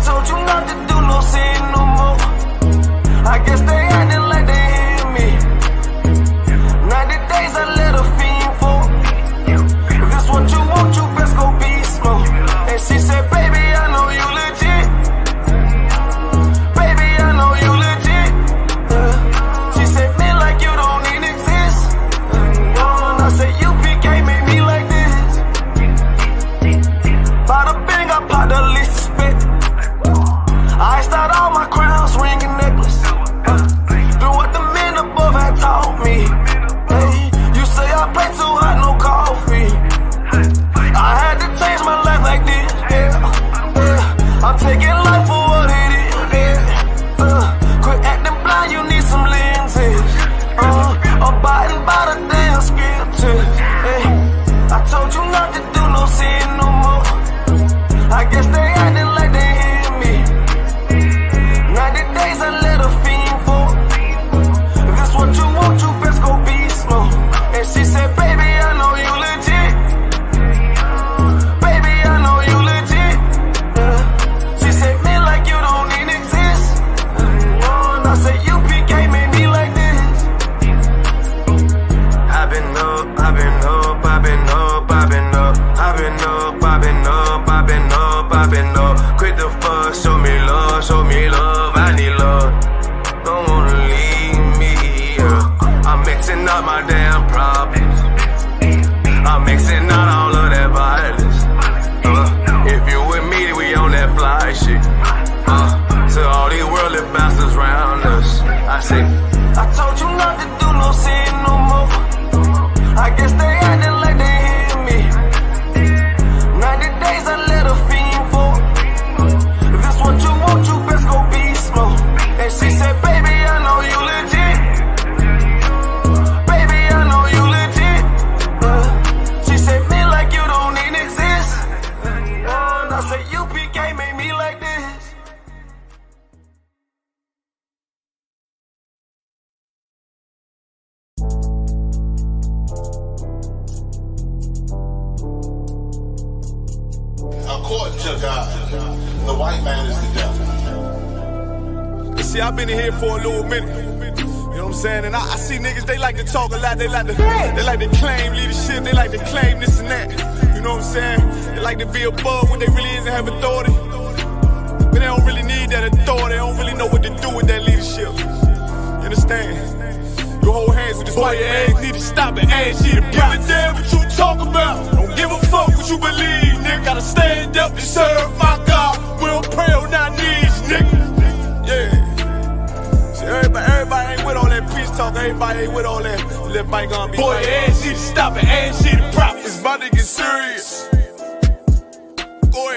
told you not to do no sin no more. I guess they acting like they hear me. 90 days I let a fiend for. If this what you want, you best go beast mode. And she said, baby, I know you legit. Baby, I know you legit. She said, man, like you don't even exist. And I said, UPK made me like this. Bada bing, I popped the least suspect. I iced out all my crowns, ring and necklace. Do what the men above had taught me. Hey, you say I play too hot, no coffee. I had to change my life like this, yeah. I'm taking life for what it is, yeah. Quit acting blind, you need some lenses. Abiding by the damn scriptures, hey. I told you not to do no sin no more. I guess they acting like they hear me. 90 days I let a fiend for. If this what you want, you best go beast mode. And she said, baby, I know you legit. Baby, I know you legit. She said, man, like you don't even exist. And I said, UPK made me like this. I've been up, I've been up, I've been up, I've been up. I've been up, I've been up, I've been up, I've been up. Quit the fuss, show me love, I need love. Don't wanna leave me, yeah. I'm mixing up my damn problems. I'm mixing out all of that violence. If you with me, then we on that fly shit. To all these worldly bastards round us, I say, I told you not to do no sin no more. I guess they acting like they hear me. 90 days I let a fiend for. If this what you want, you best go beast mode. And she said, baby, I know you legit. Baby, I know you legit. She said, man, like you don't even exist. And I said, UPK made me like this. According to God, the white man is the devil. See, I've been in here for a little minute. You know what I'm saying? And I see niggas, they like to talk a lot. They like to claim leadership. They like to claim this and that. You know what I'm saying? They like to be above what they really is and have authority. But they don't really need that authority. They don't really know what to do with that leadership. You understand? You hold hands with this white man. Need to stop and ask you to give a damn what you talk about. Don't give a fuck what you believe, nigga. Gotta stand up and serve my God. We don't pray on our knees, nigga. Yeah. See, everybody ain't with all that peace talk. Everybody ain't with all that bygone be. Boy, ask you to stop and ask you to prop. It's about to get serious.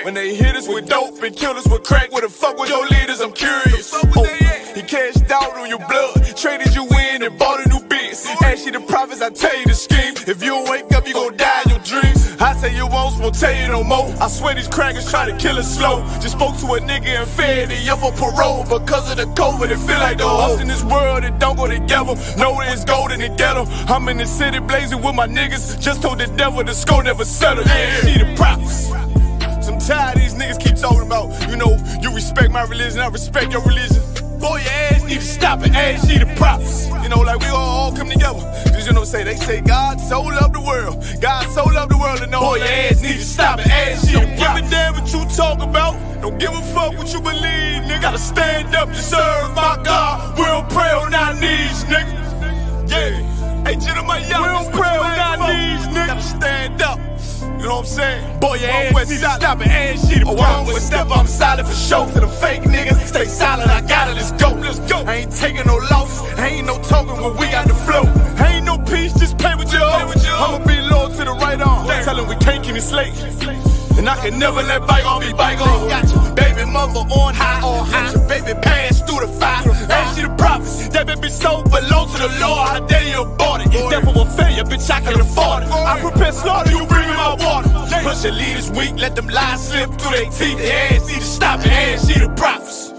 When they hit us with dope and kill us with crack, where the fuck with your leaders? I'm curious. He cashed out on your blood, traded you in and bought a new biz. Ask you the prophets, I tell you the scheme. If you don't wake up, you gon' die in your dreams. I say you won't tell you no more. I swear these crackers try to kill us slow. Just spoke to a nigga and fed he up for parole because of the COVID. It feel like the host in this world that don't go together. Know there's gold in the ghetto. I'm in the city blazing with my niggas. Just told the devil the score never settled. Yeah, see the prophets. I'm tired of these niggas keep talking about, you know, you respect my religion, I respect your religion. Boy, your ass need to stop and ask you the prophets. You know, like we all come together. Cause you know what I'm saying? They say God so loved the world. God so loved the world and know boy, your ass need to stop and ask you the prophets. Don't give a damn what you talk about. Don't give a fuck what you believe, nigga. Gotta stand up to serve my God. We don't pray on our knees, nigga. Yeah. Hey, gentlemen, y'all, we don't pray on our knees, nigga. Gotta stand up. You know what I'm saying? Boy, your ass need to stop and ask you the problem. Step, I'm solid for show. To the fake niggas, stay silent, I got it, let's go. I ain't taking no loss, ain't no talking when we got the flow. Ain't no peace, just play with your own. I'ma be loyal to the right arm. Tell him we can't keep it slave. And I can never let bygone be bygone. Got your baby mother on high, got your baby pass through the fire. Ask you the prophets, that baby so belong to the Lord. How dare you abort it? Devil will fail you, bitch, I can afford it. I prepare slaughter, you bring me my water. Push your leaders weak, let them lies slip through their teeth. They ass need to stop and ask you the prophets.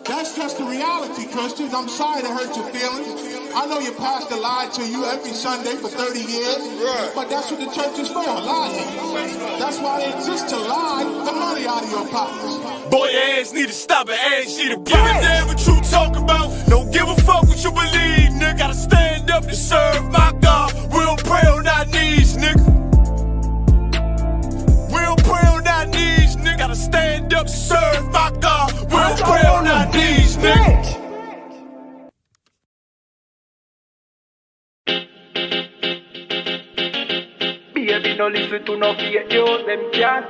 That's just the reality, Christians. I'm sorry to hurt your feelings. I know your pastor lied to you every Sunday for 30 years, but that's what the church is for, lying. That's why they exist, to lie the money out of your pockets. Boy, your ass need to stop it, ass need to give a damn what you talk about. Don't give a fuck what you believe, nigga. Gotta stand up to serve my God. We'll pray on our knees, nigga. We'll pray on our knees, nigga. Gotta stand up to serve my God. We'll pray on our knees, nigga. Baby, no listen to no fake news, them can't.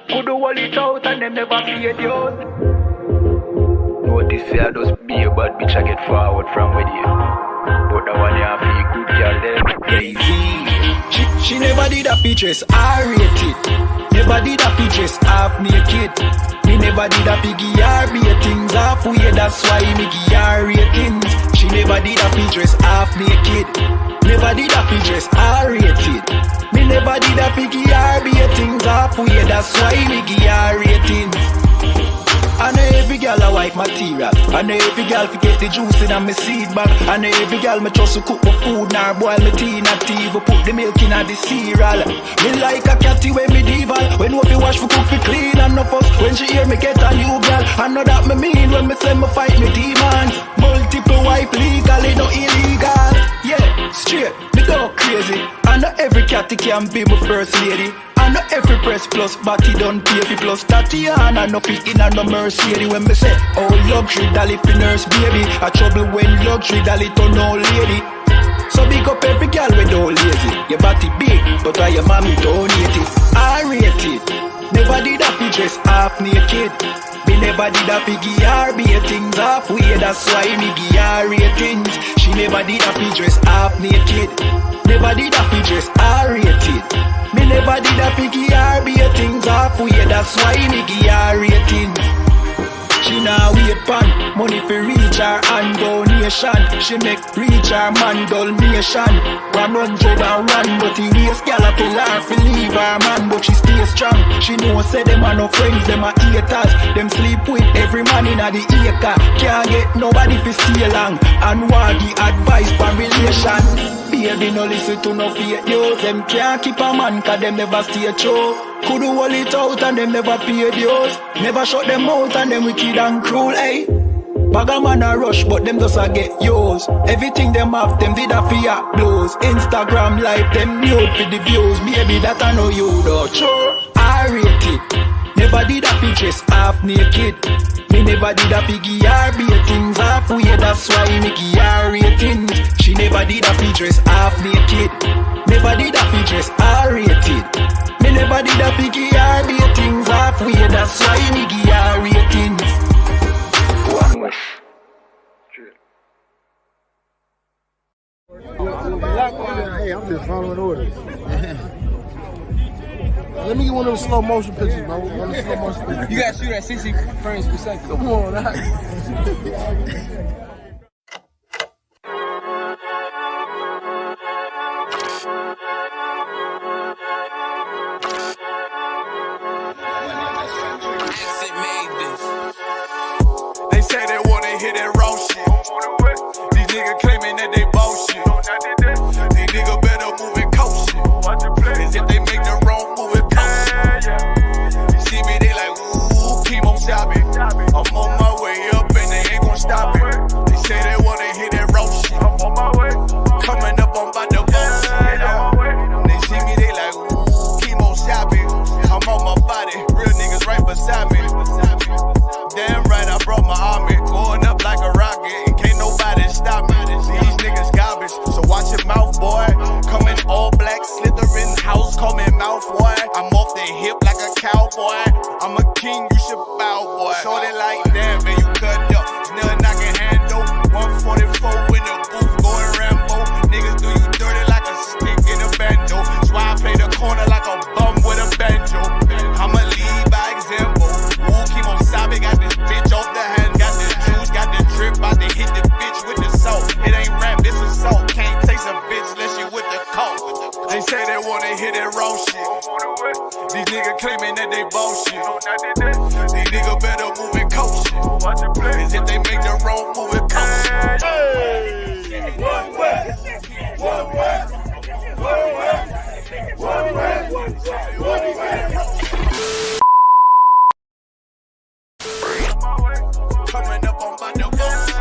Could do all it out and them never pay news. Notice say I just be a bad bitch, I get forward from with you. But the one you have feel good girl them crazy. She never did a pictures, R-rated. Never did a pictures, half naked. Me never did a piggy R-rated things halfway, that's why me give R-ratings. She never did a pictures, half naked. Never did a pictures, R-rated. Me never did a piggy R-rated things halfway, that's why me give R-ratings. I know every girl a wife material. I know every girl forget the juice in my seed bag. I know every girl me trust to cook my food, nor boil my tea, not even put the milk in the cereal. Me like a catty when medieval. When we wash for cook for clean and no fuss. When she hear me get a new girl, I know that me mean when me say me fight me demons. Multiple wife legally, no illegal. Yeah, straight, me go crazy. I know every catty can be my first lady. I know every press plus body done pay for plus Tatiana no fit in a no Mercedes. When me say oh luxury dolly fi nurse baby, a trouble when luxury dolly turn old lady. So big up every girl with no lazy. Your body big, but why your mommy donate it? R-rated. Never did a fi dress half naked. Me never did a fi give her be things halfway, that's why me give her ratings. She never did a fi dress half naked. Never did a fi dress R-rated. Me never did a piggy or be a things halfway, that's why me give her ratings. She now wait pan, money for reach her and donation. She make reach her man donation. 100 and run, but the waist gal a tell her fi leave her man, but she stay strong. She know say them a no friends, them a haters. Them sleep with every man in a the acre. Can't get nobody fi stay long, and want the advice for relation. Baby, no listen to no fake news. Them can't keep a man, cause them never stay true. Could do all it out and them never pay dues. Never shut them out and them wicked and cruel, eh? Bag a man a rush, but them just a get yours. Everything them have, them did a fear blows. Instagram live, them nude for the views. Baby, that I know you though. Sure, R-rated. Never did a pictures half naked. Me never did a piggy R-B things halfway, that's why me give her ratings. She never did a pictures half naked. Never did a pictures R-rated. Me never did a piggy R-B things halfway, that's why me give her ratings. One wish. Hey, I'm just following orders. Let me get one of those slow motion pictures, bro. One of the slow motion pictures. You gotta shoot at 60 frames per second. Come on, They say they wanna hear that raw shit. These niggas claiming that they bullshit. These niggas better move and coach shit. As if they make the wrong move and coach shit. You see me, they like, ooh, keep on shopping. I'm on my way up and they ain't gon' stop it. They say they wanna hear that raw shit. Coming up, I'm about to vote. They see me, they like, ooh, keep on shopping. I'm on my body, real niggas right beside me. Damn right, I brought my army. Going up like a rocket, and can't nobody stop me. These niggas garbage, so watch your mouth, boy. Coming all black, slithering house, call me say they wanna hear that raw shit. These niggas claiming that they bullshit. These niggas better move and coach shit. Cause if they make the wrong move and coach shit. One way, one way, one way, one way, one way. Coming up on my new bullshit.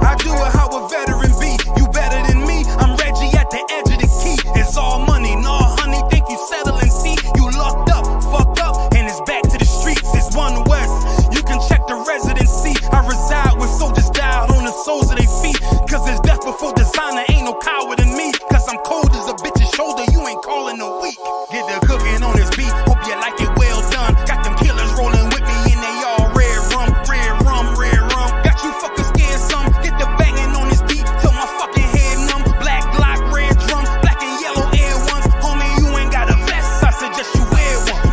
I do it how a veteran be. You better than me. I'm Reggie at the edge of the key. It's all money, no honey. Think you settling? See, you locked up, fucked up, and it's back to the streets. It's One West. You can check the residency. I reside with soldiers died on the soles of their feet. Cause it's death before designer. Ain't no coward in me. Cause I'm cold as a bitch's shoulder. You ain't calling a week. Get the cooking on this beat. Hope you like it well done. Got them killers rolling with me and they all red rum, red rum, red rum. Got you fuckers scared some. Get the banging on this beat till my fucking head numb. Black Glock, red drum, black and yellow air ones. Homie, you ain't got a vest. I suggest you wear one.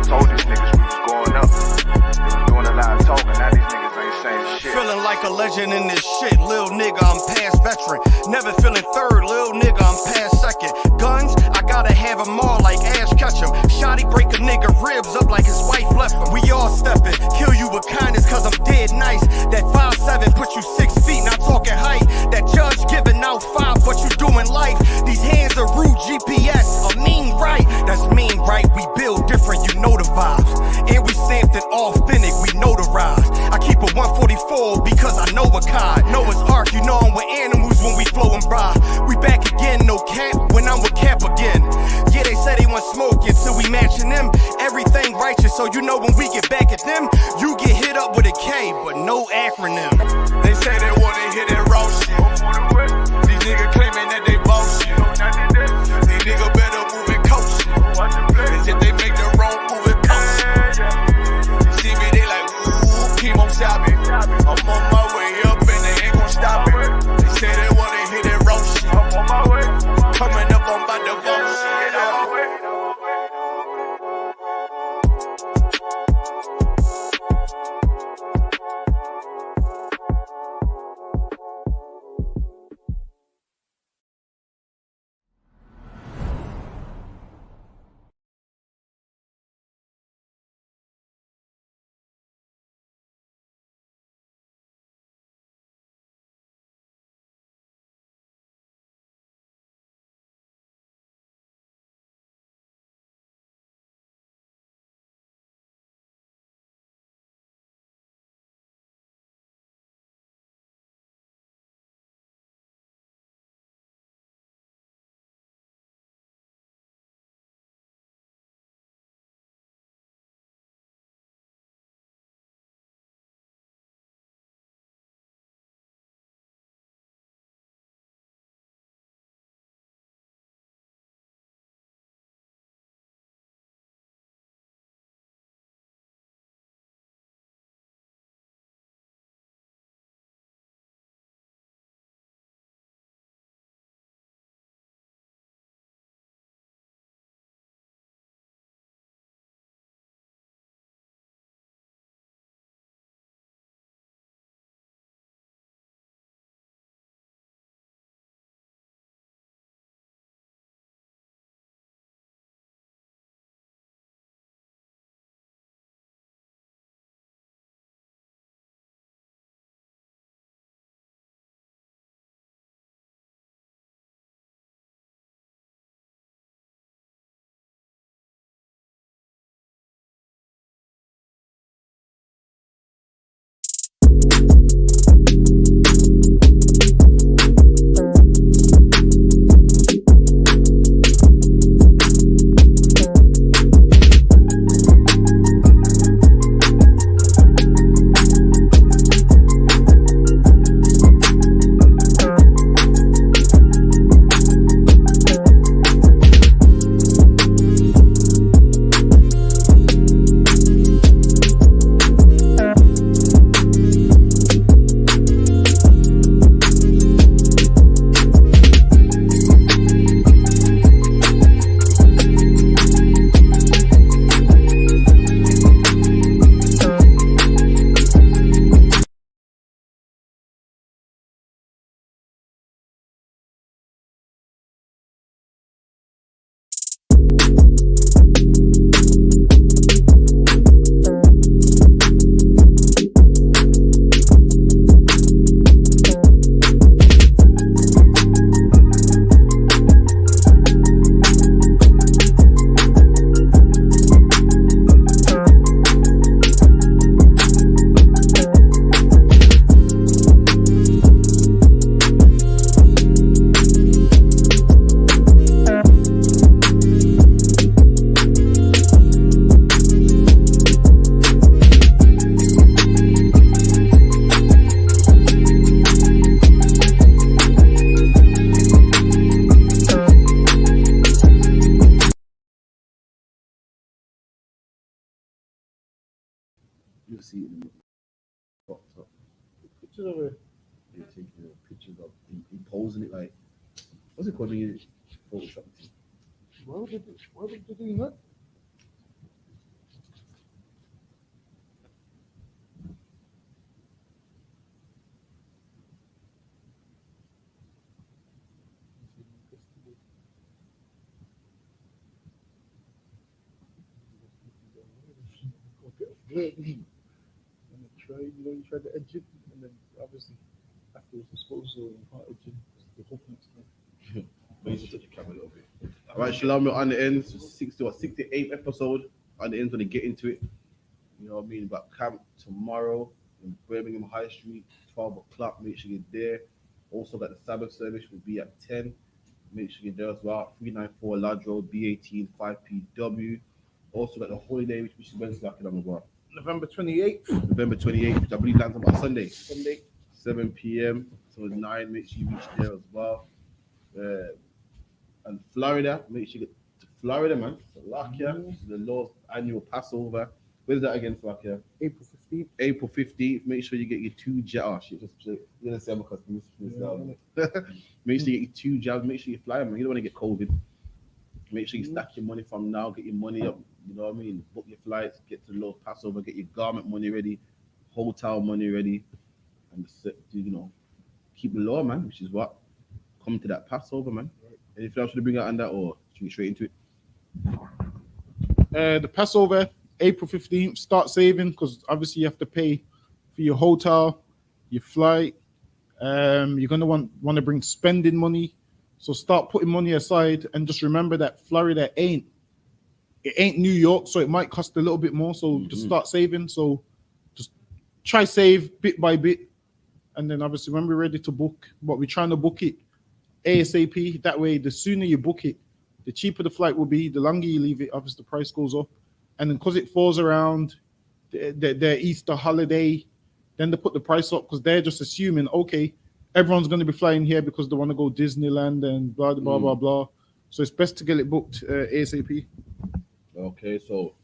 Told these niggas we was going up. They was doing a lot of talking. Now these niggas ain't saying shit. Feeling like a legend in this shit. Lil nigga, I'm past veteran. Never feeling third. Lil nigga, I'm past second. Guns, I gotta have them all like Ash Ketchum. Shotty break a nigga ribs up like his wife left him. We all stepping. Kill you with kindness cause I'm dead nice. That 5'7" put you 6 feet, not talking height. That judge giving out 5, but you doing life. These hands are rude GPS. A mean right. That's mean right. We build different, you know the vibes. And we something authentic, we notarized. I keep a 144 because I know a kind. Noah's Ark, you know I'm with animals when we flowing by. We back again, no cap, when I'm with cap again. Yeah, they say they want smoke until we matching them. Everything righteous, so you know when we get back at them, you get hit up with a K, but no acronym. They say they wanna hear that raw shit. These niggas claiming that they bullshit. These niggas better move and coach shit. Cause if they make the wrong move and coach shit. You see me, they like, ooh, keep on stopping. I'm on my way up and they ain't gon' stop it. They say they wanna hear that raw shit. Coming up on my You'll see it in the pops up. Pictures of it. They're taking pictures of him posing it like, what's it called when you Photoshop it? Why would they do that? You tried to edge it, and then obviously after it's disposal, you can't edge it. The whole next time. But you just touch the camera a little bit. All right, Shalom, we're on the end. 68th episode. On the end, when they get into it. You know what I mean? We've got camp tomorrow in Birmingham High Street, 12 o'clock. Make sure you're there. Also got the Sabbath service will be at 10. Make sure you're there as well. 394 Lodge Road, B18, 5PW. Also got the holiday, which is Wednesday, I can remember. November 28th. November 28th, which I believe lands on Sunday. 7 p.m. So 9, make sure you reach there as well. And Florida, make sure you get to Florida, man. Slovakia, this is the Lord's annual Passover. Where's that again, Slovakia? April 15th. April 15th. Make sure you get your 2 jabs. You're gonna say because make sure you get your 2 jabs. Make sure you fly, man. You don't want to get COVID. Make sure you stack your money from now. Get your money up. You know what I mean? Book your flights. Get to the Lord's Passover. Get your garment money ready. Hotel money ready. And you know, keep the law, man. Which is what come to that Passover, man. Anything else to bring out on that, or should we get straight into it? The Passover, April 15th. Start saving because obviously you have to pay for your hotel, your flight. You're gonna want to bring spending money. So start putting money aside and just remember that Florida ain't New York, so it might cost a little bit more. So just start saving. So just try save bit by bit, and then obviously when we're ready to book, but we're trying to book it ASAP. That way, the sooner you book it, the cheaper the flight will be. The longer you leave it, obviously the price goes up. And then because it falls around their Easter holiday, then they put the price up because they're just assuming, okay, everyone's going to be flying here because they want to go Disneyland and blah, blah, blah, blah. So it's best to get it booked ASAP. Okay, so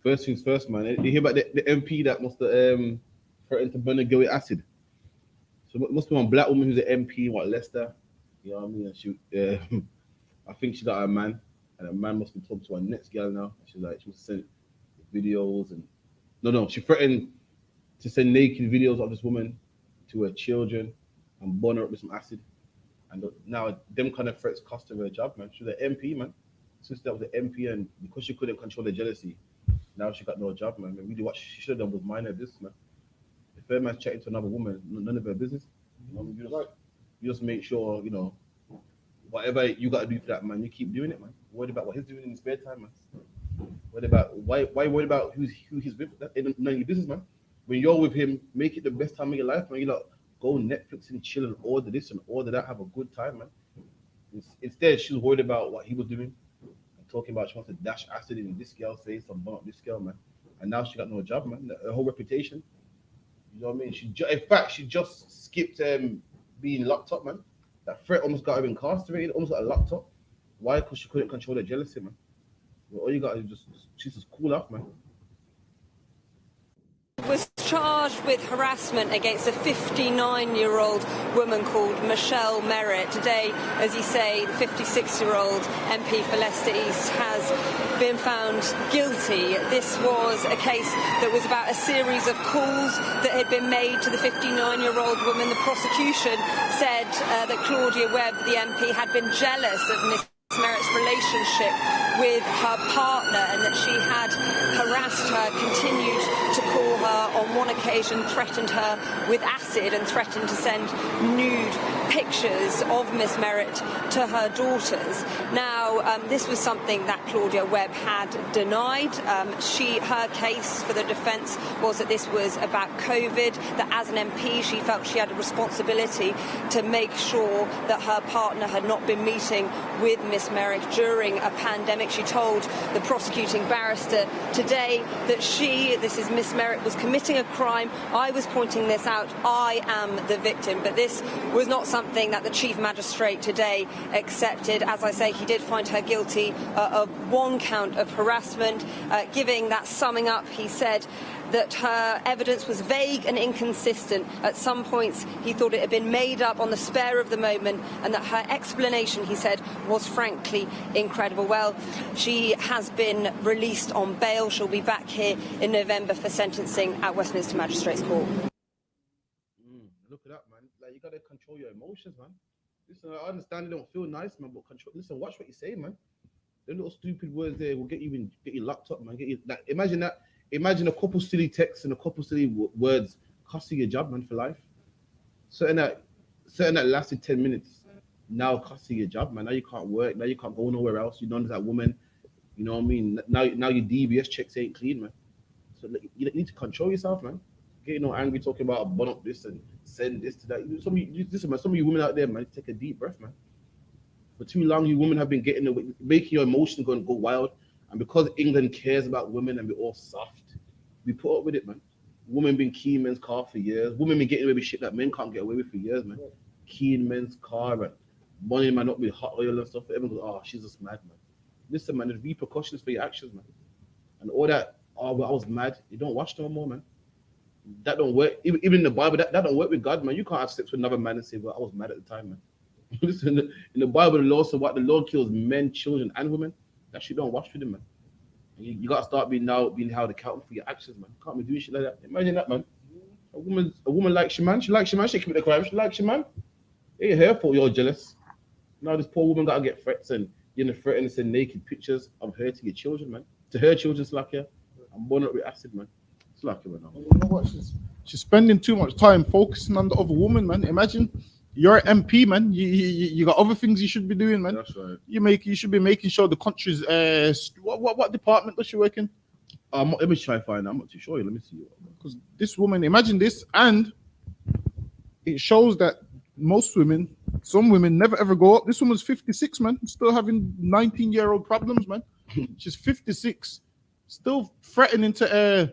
first things first, man. You hear about the MP that must have threatened to burn a girl with acid? So it must be one black woman who's an MP in Leicester. You know what I mean? And she, I think she got a man, and a man must be talking to her next girl now. She's like, she must send videos and she threatened to send naked videos of this woman to her children and burn her up with some acid. And now them kind of threats cost her job, man. She was an MP, man. Since that was an MP, and because she couldn't control the jealousy, now she got no job, man. And really, what she should have done was mind her business, man. If her man's chatting to another woman, none of her business. You know, you just make sure, you know, whatever you got to do for that man, you keep doing it, man. Worried about what he's doing in his spare time, man. Worried about why worried about who he's with? That ain't none of your business, man. When you're with him, make it the best time of your life, man. You know, go Netflix and chill and order this and order that, have a good time, man. Instead, she was worried about what he was doing and talking about she wants to dash acid in this girl's face and burn up this girl, man. And now she got no job, man. Her whole reputation. You know what I mean? In fact, she just skipped being locked up, man. That threat almost got her incarcerated, almost got her locked up. Why? Because she couldn't control her jealousy, man. Well, all you got is just cool off, man. Was charged with harassment against a 59-year-old woman called Michelle Merritt. Today, as you say, the 56-year-old MP for Leicester East has been found guilty. This was a case that was about a series of calls that had been made to the 59-year-old woman. The prosecution said that Claudia Webb, the MP, had been jealous of Miss Merritt's relationship with her partner and that she had harassed her, continued to call her, on one occasion threatened her with acid and threatened to send nude pictures of Miss Merritt to her daughters. Now, this was something that Claudia Webb had denied. Her case for the defence was that this was about COVID, that as an MP she felt she had a responsibility to make sure that her partner had not been meeting with Miss Merritt during a pandemic. She told the prosecuting barrister today that this is Miss Merritt, was committing a crime. I was pointing this out. I am the victim. But this was not something that the Chief Magistrate today accepted. As I say, he did find her guilty of one count of harassment. Giving that summing up, he said that her evidence was vague and inconsistent. At some points, he thought it had been made up on the spur of the moment, and that her explanation, he said, was frankly incredible. Well, she has been released on bail. She'll be back here in November for sentencing at Westminster Magistrates Court. Look at that, man. Like, you gotta control your emotions, man. Listen, I understand they don't feel nice, man, but control. Listen, watch what you say, man. Them little stupid words there will get you locked up, man. Get you. Like, imagine that. Imagine a couple silly texts and a couple silly words costing your job, man, for life. Certain that lasted 10 minutes, now costing your job, man. Now you can't work. Now you can't go nowhere else. You're known as that woman. You know what I mean? Now your DBS checks ain't clean, man. So like, you need to control yourself, man. Getting all angry talking about bun up this and send this to that. Some of you women out there, man, take a deep breath, man. For too long, you women have been making your emotions go wild. And because England cares about women and we're all soft, we put up with it, man. Women been keying men's car for years. Women been getting away with shit that men can't get away with for years, man. Keying men's car and money man up with hot oil and stuff. Everyone goes, oh, she's just mad, man. Listen, man, there's repercussions for your actions, man. And all that, oh, well, I was mad. You don't watch no more, man. That don't work. Even in the Bible, that don't work with God, man. You can't have sex with another man and say, well, I was mad at the time, man. Listen, in the Bible, the Lord said what? The Lord kills men, children, and women. That shit don't watch with him, man. You got to start being held accountable for your actions, man. You can't be doing shit like that. Imagine that, man. A woman likes your man. She likes your man. She commit a crime. She likes your man. It ain't her fault you're jealous. Now this poor woman got to get threats and threatening to send naked pictures of her to your children, man. To her children, Slakia. I'm born up with acid, man. Slakia, man. You know what? She's spending too much time focusing on the other woman, man. Imagine you're an MP, man. You got other things you should be doing, man. That's right. You should be making sure the country's what department does she work in? Let me try to find out. I'm not too sure. Let me see. Because this woman, imagine this, and it shows that some women never ever go up. This woman's 56, man, still having 19-year-old problems, man. She's 56, still threatening to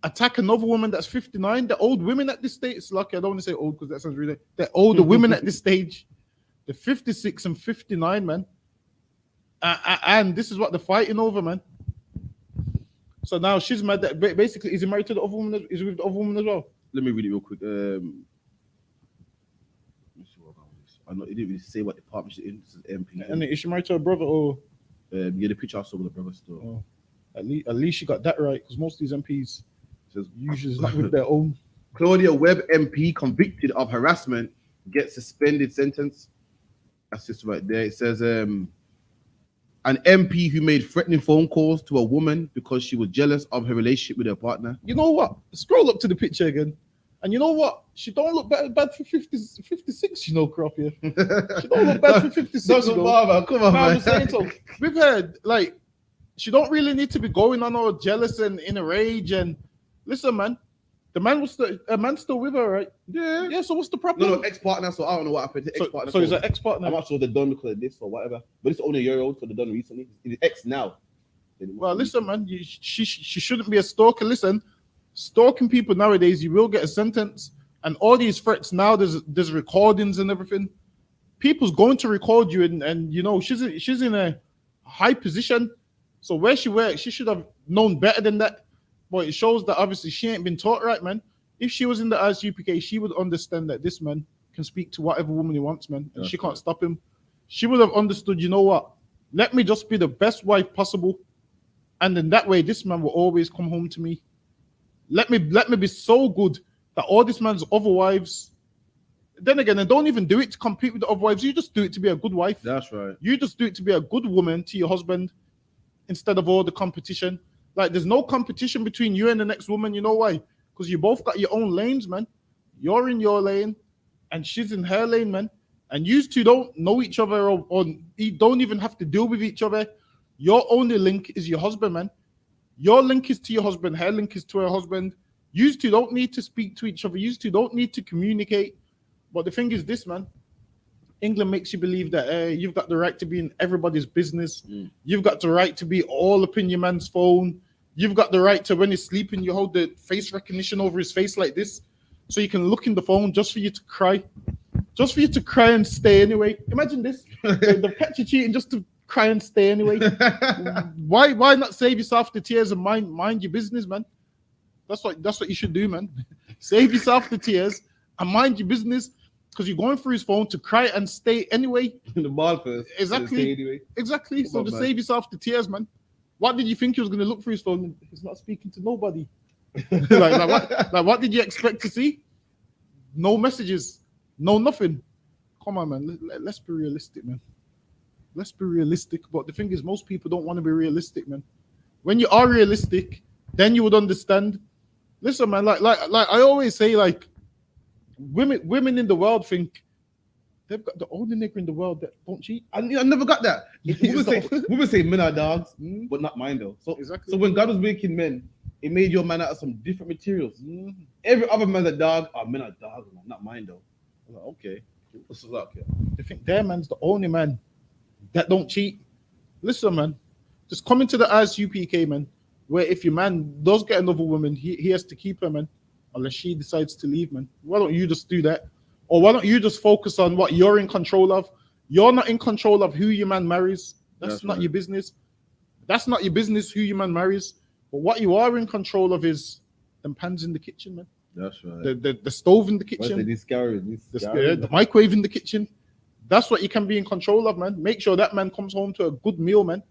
attack another woman that's 59. The old women at this stage, it's lucky I don't want to say old because that sounds really. The older women at this stage, the 56 and 59, man. And this is what they're fighting over, man. So now she's mad that basically is he married to the other woman? Is he with the other woman as well? Let me read it real quick. I know it didn't really say what department she's in. This is MP. And is she married to her brother or? Yeah, the picture I saw with the brother still. Oh. At least she got that right, because most of these MPs usually is not with their own. Claudia Webb MP convicted of harassment gets suspended sentence. That's just right there. It says an MP who made threatening phone calls to a woman because she was jealous of her relationship with her partner. You know what? Scroll up to the picture again. And you know what? She don't look bad for 56, you know, crop here. She don't look bad for 56. Come on, man. I'm saying so. We've heard, like, she don't really need to be going on all jealous and in a rage. And listen, man, the man's still with her, right? Yeah. So what's the problem? No, ex-partner. So I don't know what happened to ex-partner. So he's an ex-partner. I'm not sure they're done because of this or whatever. But it's only a year old, so they're done recently. He's ex now. Well, listen, man, she shouldn't be a stalker. Listen, stalking people nowadays, you will get a sentence. And all these threats now, there's recordings and everything. People's going to record you, and you know she's in a high position. So where she works, she should have known better than that. But it shows that obviously she ain't been taught right, man. If she was in the ISUPK, she would understand that this man can speak to whatever woman he wants, man, and she can't stop him. She would have understood, you know what? Let me just be the best wife possible, and then that way, this man will always come home to me. Let me be so good that all this man's other wives. Then again, and don't even do it to compete with the other wives. You just do it to be a good wife. That's right. You just do it to be a good woman to your husband instead of all the competition. Like, there's no competition between you and the next woman. You know why? Because you both got your own lanes, man. You're in your lane and she's in her lane, man. And you two don't know each other or you don't even have to deal with each other. Your only link is your husband, man. Your link is to your husband. Her link is to her husband. You two don't need to speak to each other. You two don't need to communicate. But the thing is this, man. England makes you believe that you've got the right to be in everybody's business. You've got the right to be all up in your man's phone. You've got the right to, when he's sleeping, you hold the face recognition over his face like this, so you can look in the phone just for you to cry. Just for you to cry and stay anyway. Imagine this. They've catch you cheating just to cry and stay anyway. Why not save yourself the tears and mind your business, man? That's what you should do, man. Save yourself the tears and mind your business, because you're going through his phone to cry and stay anyway. In the ball first. Exactly. Anyway. Exactly. Come So on, just man. save yourself the tears, man. What did you think he was going to look through his phone? He's not speaking to nobody. What did you expect to see? No messages, no nothing. Come on, man. Let's be realistic, man. Let's be realistic. But the thing is, most people don't want to be realistic, man. When you are realistic, then you would understand. Listen, man. Like I always say, like women in the world think they've got the only nigger in the world that don't cheat. I never got that. Women say men are dogs, but not mine though. So Exactly. So when God was making men, it made your man out of some different materials. Every other man's a dog. Oh, men are dogs, man, not mine though. I'm like, okay, what's the luck? Yeah. They think their man's the only man that don't cheat. Listen, man, just come into the ISUPK, man, where if your man does get another woman, he has to keep her, man, unless she decides to leave, man. Why don't you just do that? Or why don't you just focus on what you're in control of? You're not in control of who your man marries. That's not your business. That's not your business who your man marries. But what you are in control of is them pans in the kitchen, man. That's right. The stove in the kitchen. The The microwave in the kitchen. That's what you can be in control of, man. Make sure that man comes home to a good meal, man.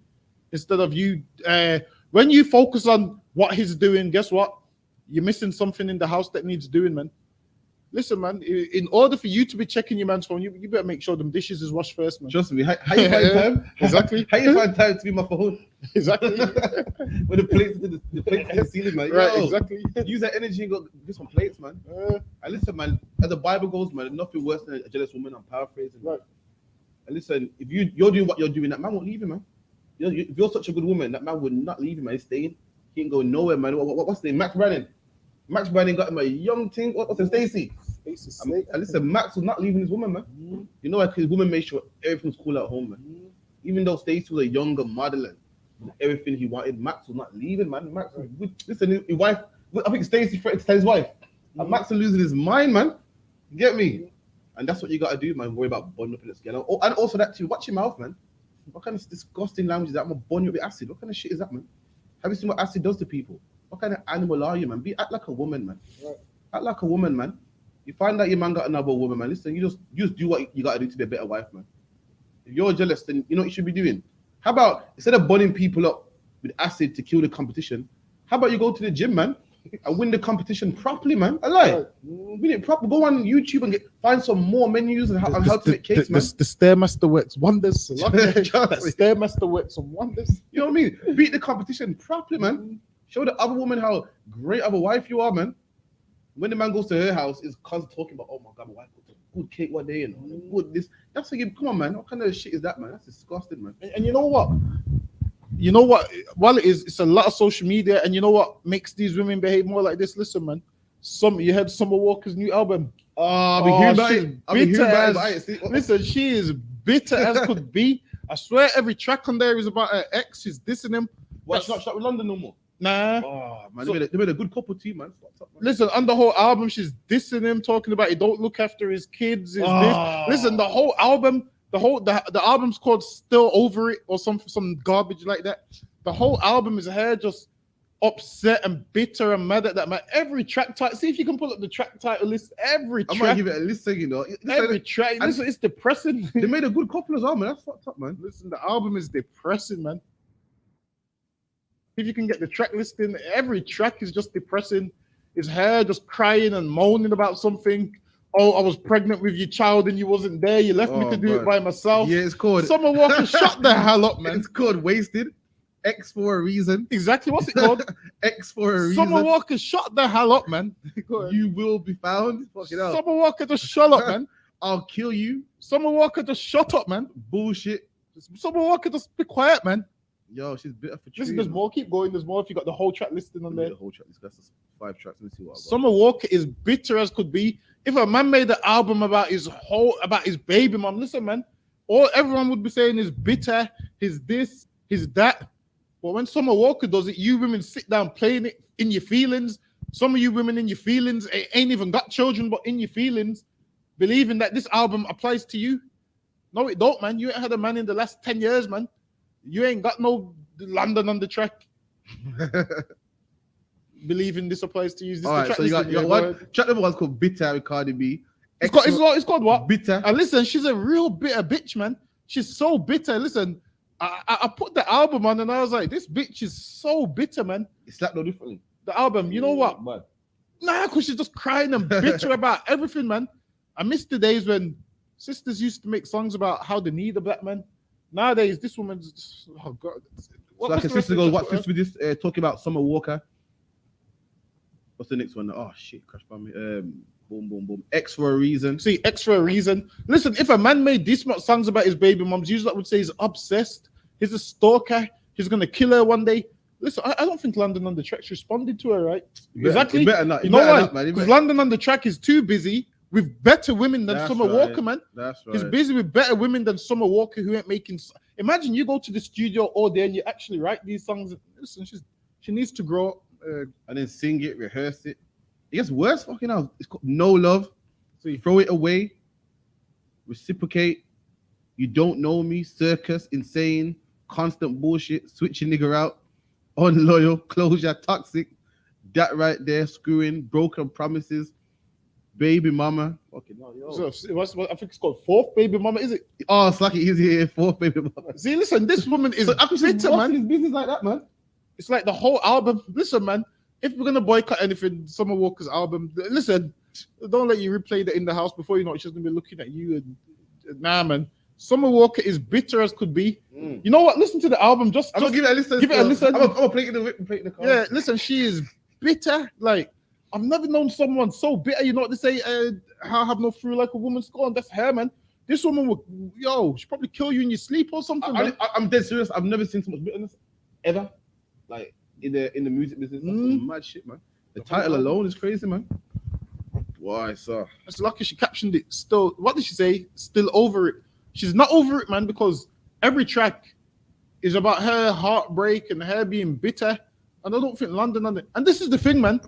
Instead of you, when you focus on what he's doing, guess what? You're missing something in the house that needs doing, man. Listen, man, in order for you to be checking your man's phone, you better make sure them dishes is washed first, man. Trust me. How you find time? Exactly. How you find time to be my phone? Exactly. With the plates to the ceiling, man. Right, Yo, exactly. Use that energy and go get some plates, man. And listen, man, as the Bible goes, man, there's nothing worse than a jealous woman. I'm paraphrasing. Right. And listen, if you're doing what you're doing, that man won't leave you, man. If you're such a good woman, that man would not leave you, man. He's staying. He ain't going nowhere, man. What's the name? Max Brannon. Max Brannon got him a young thing. What's it, Stacey? And listen, Max was not leaving his woman, man. You know, like his woman made sure everything was cool at home, man. Even though Stacey was a younger model and everything he wanted, Max was not leaving, man. Max, listen, his wife, I think Stacey threatened to tell his wife, and Max is losing his mind, man. You get me? And that's what you got to do, man. Worry about bonding up in the scale. Oh, and also that too, watch your mouth, man. What kind of disgusting language is that? I'm gonna bond you with acid. What kind of shit is that, man? Have you seen what acid does to people? What kind of animal are you, man? Act like a woman, man. Right. Act like a woman, man. You find out your man got another woman, man. Listen, you just do what you got to do to be a better wife, man. If you're jealous, then you know what you should be doing. How about instead of bonding people up with acid to kill the competition, how about you go to the gym, man, and win the competition properly, man? I lie. Win it properly. Go on YouTube and find some more menus and how to make cakes, man. The Stairmaster works wonders. The Stairmaster works wonders. You know what I mean? Beat the competition properly, man. Show the other woman how great of a wife you are, man. When the man goes to her house, is constantly talking about, oh my God, my wife cooked a good cake one day and good this. That's how you come on, man. What kind of shit is that, man? That's disgusting, man. And you know what? You know what? While it's a lot of social media, and you know what makes these women behave more like this? Listen, man. You heard Summer Walker's new album. I've been hearing about it. Listen, she is bitter as could be. I swear every track on there is about her ex. She's dissing him. Why she's not shot with London no more? Nah. Oh man, they made a good couple too, man. Listen, on the whole album, she's dissing him, talking about he don't look after his kids. This. Listen, the whole album, the album's called Still Over It or some garbage like that. The whole album is her just upset and bitter and mad at that, man. Every track title, see if you can pull up the track title list. Every track, I might give it a listen, you know. Every track, listen, it's depressing. They made a good couple as well, man. That's fucked up, man. Listen, the album is depressing, man. If you can get the track listing, every track is just depressing. It's her just crying and moaning about something. Oh, I was pregnant with your child and you wasn't there. You left me to do it by myself. Yeah, it's called Summer Walker. Shut the hell up, man. It's called Wasted. X for a reason. Exactly. What's it called? X for a reason. Summer Walker, shut the hell up, man. You will be found. Fucking hell. Summer Walker, just shut up, man. I'll kill you. Summer Walker, just shut up, man. Bullshit. Summer Walker, just be quiet, man. Yo, she's bitter for Listen, there's more. Keep going. There's more. If you got the whole track listing on there. The whole track list. That's 5 tracks. Let me see what I got. Summer Walker is bitter as could be. If a man made an album about his baby mom, listen, man, everyone would be saying is bitter, his this, his that. But when Summer Walker does it, you women sit down playing it in your feelings. Some of you women in your feelings ain't even got children, but in your feelings, believing that this album applies to you. No, it don't, man. You ain't had a man in the last 10 years, man. You ain't got no London on the track. believing this applies to you. Is this All the right, track so you got, listing? you Yeah, got go one. ahead. Track number one's called Bitter with Cardi B. It's called what? Bitter. And listen, she's a real bitter bitch, man. She's so bitter. Listen, I put the album on and I was like, this bitch is so bitter, man. It's slapped no differently. The album, you know what? Man. Nah, because she's just crying and bitter about everything, man. I miss the days when sisters used to make songs about how they need a black man. Nowadays, this woman's just, oh god. So like a sister goes, what fits with this? Talking about Summer Walker. What's the next one? Oh shit, crash by me. Boom, boom, boom. X for a reason. See, X for a reason. Listen, if a man made these much songs about his baby moms, usually I would say he's obsessed. He's a stalker. He's gonna kill her one day. Listen, I don't think London on the Track responded to her, right? Exactly. Better not. You know why? Because London on the Track is too busy with better women than That's Summer right. Walker, man. That's right. He's busy with better women than Summer Walker who ain't making. Imagine you go to the studio all day and you actually write these songs. Listen, she needs to grow up. And then sing it, rehearse it. It gets worse. Fucking hell. It's called No Love. So you throw it away. Reciprocate. You don't know me. Circus. Insane. Constant bullshit. Switch your nigga out. Unloyal. Closure. Toxic. That right there. Screwing. Broken promises. Baby mama. Fucking hell, yo. So, I think it's called Fourth Baby Mama, is it? Oh, it's like it is here. Fourth baby mama. See, listen, this woman is bitter, man. His business like that, man. It's like the whole album. Listen, man, if we're gonna boycott anything, Summer Walker's album, listen, don't let you replay that in the house before you know it, she's gonna be looking at you and nah, man. Summer Walker is bitter as could be. You know what? Listen to the album. I'm gonna give it a listen. Give it a listen. I'm gonna play it in the car. Yeah, listen, she is bitter. Like, I've never known someone so bitter. You know what they say? I have no through like a woman scorn. That's her, man. This woman would, she probably kill you in your sleep or something. I'm dead serious. I've never seen so much bitterness ever. Like in the music business, that's some mad shit, man. The title alone is crazy, man. Why, sir? It's lucky she captioned it. Still, what did she say? Still over it. She's not over it, man, because every track is about her heartbreak and her being bitter. And I don't think London on it. And this is the thing, man.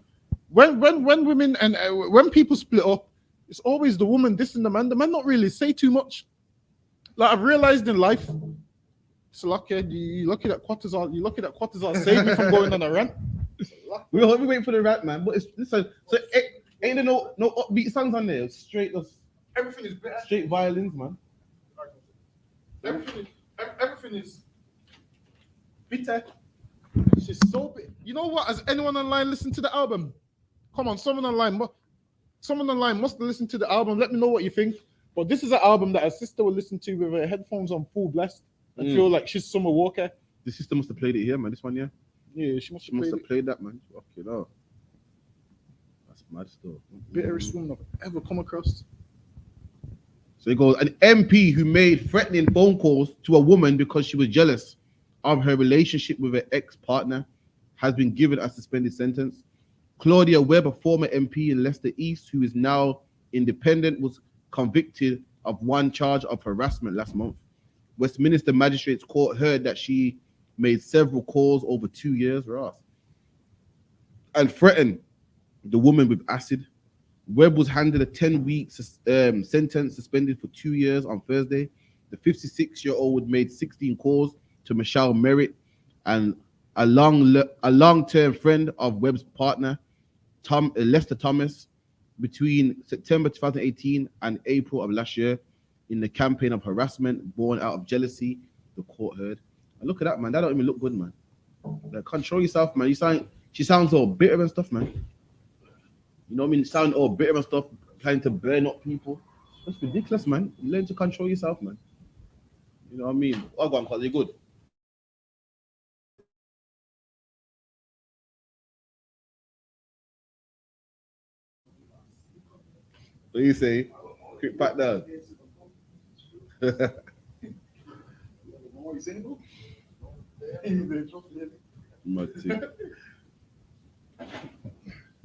When women and when people split up, it's always the woman dissing the man. The man not really say too much. Like I've realized in life, it's lucky you lucky that Quatters saved me from going on a rant. We wait for the rant, man. But it's listen, so ain't there no upbeat songs on there? Straight, Everything is better. straight violins, man. Everything is bitter. She's so bitter. You know what? Has anyone online listened to the album? Come on, someone online must have listened to the album. Let me know what you think. But this is an album that a sister will listen to with her headphones on full blast and feel like she's Summer Walker. The sister must have played it here, man. This one, yeah. Yeah, she must have Played that, man. Fucking hell. That's mad stuff. Bitterest woman I've ever come across. So he goes, an MP who made threatening phone calls to a woman because she was jealous of her relationship with her ex-partner has been given a suspended sentence. Claudia Webb, a former MP in Leicester East, who is now independent, was convicted of one charge of harassment last month. Westminster Magistrates Court heard that she made several calls over 2 years, and threatened the woman with acid. Webb was handed a 10-week sentence, suspended for 2 years on Thursday. The 56-year-old made 16 calls to Michelle Merritt, and a long-term friend of Webb's partner, Lester Thomas, between September 2018 and April of last year, in the campaign of harassment born out of jealousy, the court heard. And look at that, man. That don't even look good, man. Like, control yourself, man. She sounds all bitter and stuff, man. You know what I mean? Sound all bitter and stuff, trying to burn up people. That's ridiculous, man. You learn to control yourself, man. You know what I mean? I'll go on, cause you're good. What do you say? Quick back down. Mad thing.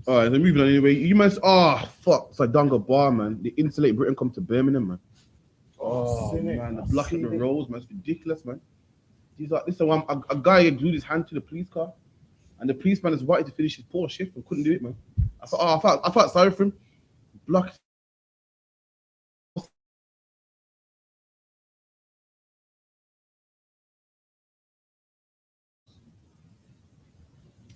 All right, then moving on anyway. You must. Oh fuck! It's like Donga Bar, man. The Insulate Britain come to Birmingham, man. Oh man, the blocking the roads, man. It's ridiculous, man. He's like, this is one. A guy glued his hand to the police car, and the policeman has wanted to finish his poor shift and couldn't do it, man. I thought, I felt sorry for him. Block.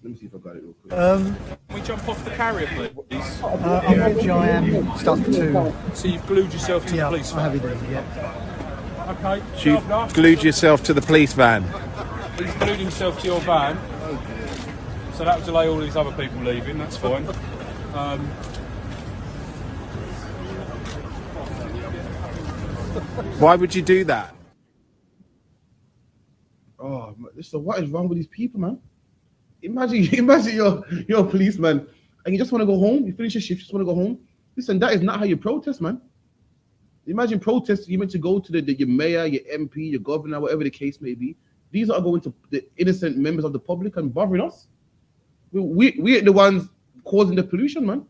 Let me see if I got it real quick. Can we jump off the carrier, please? Unfortunately, I am stuck to. So you've glued yourself to the police I van? have indeed, yeah. Okay. So you've glued yourself to the police van. He's glued himself to your van. So that will delay all these other people leaving, that's fine. Why would you do that? Oh, so what is wrong with these people, man? Imagine you're a policeman and you just want to go home. You finish your shift, you just want to go home. Listen, that is not how you protest, man. Imagine protest. You meant to go to your mayor, your MP, your governor, whatever the case may be. These are going to the innocent members of the public and bothering us. We're the ones causing the pollution, man.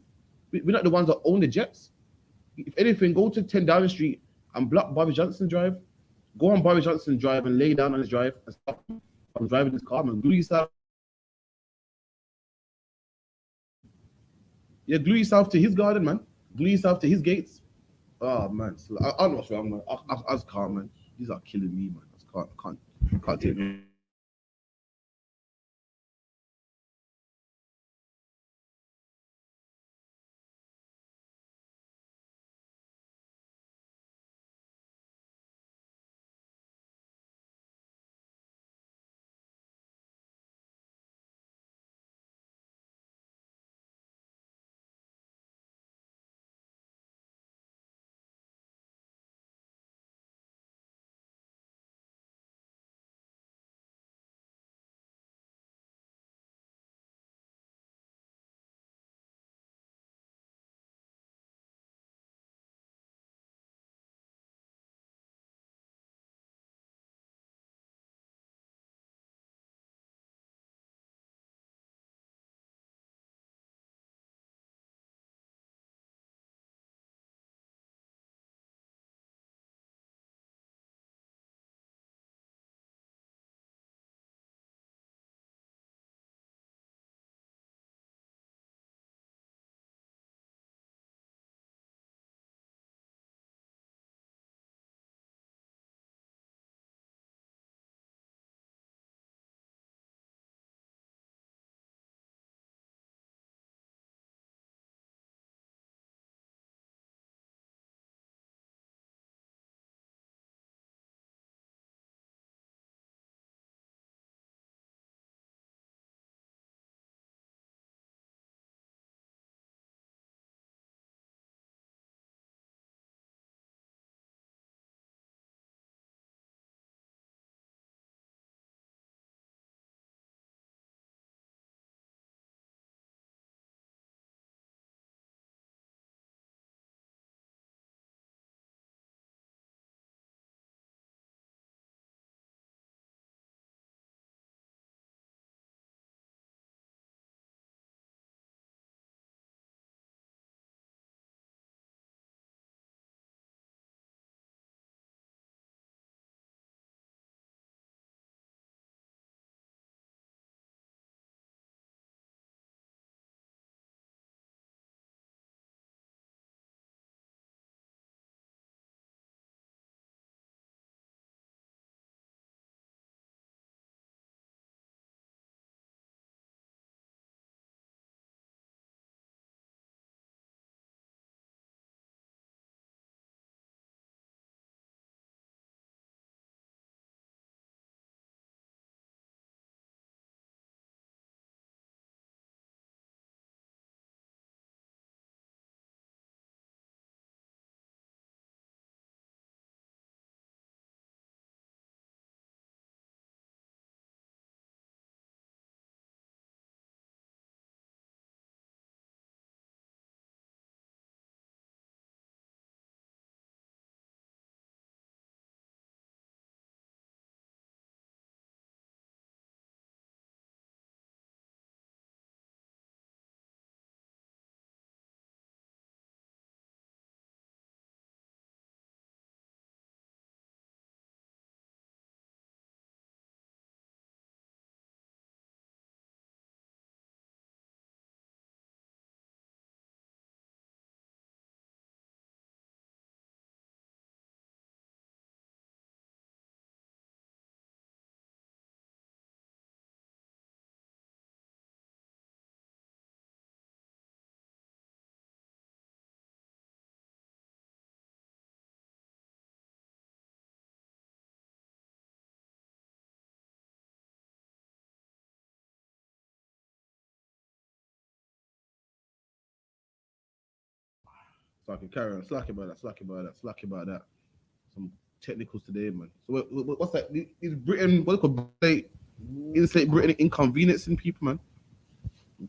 We're not the ones that own the jets. If anything, go to 10 Downing Street and block Bobby Johnson Drive. Go on Bobby Johnson Drive and lay down on his drive and stop from driving his car, man. Glue yourself. Yeah, glue yourself to his garden, man. Glue yourself to his gates. Oh, man. So, I don't know what's wrong, man. I just can't, man. These are killing me, man. I can't take it. Slacky, carry on. Slacky about that. Some technicals today, man. So what's that? Is Britain, what do they call it? Britain inconveniencing people, man.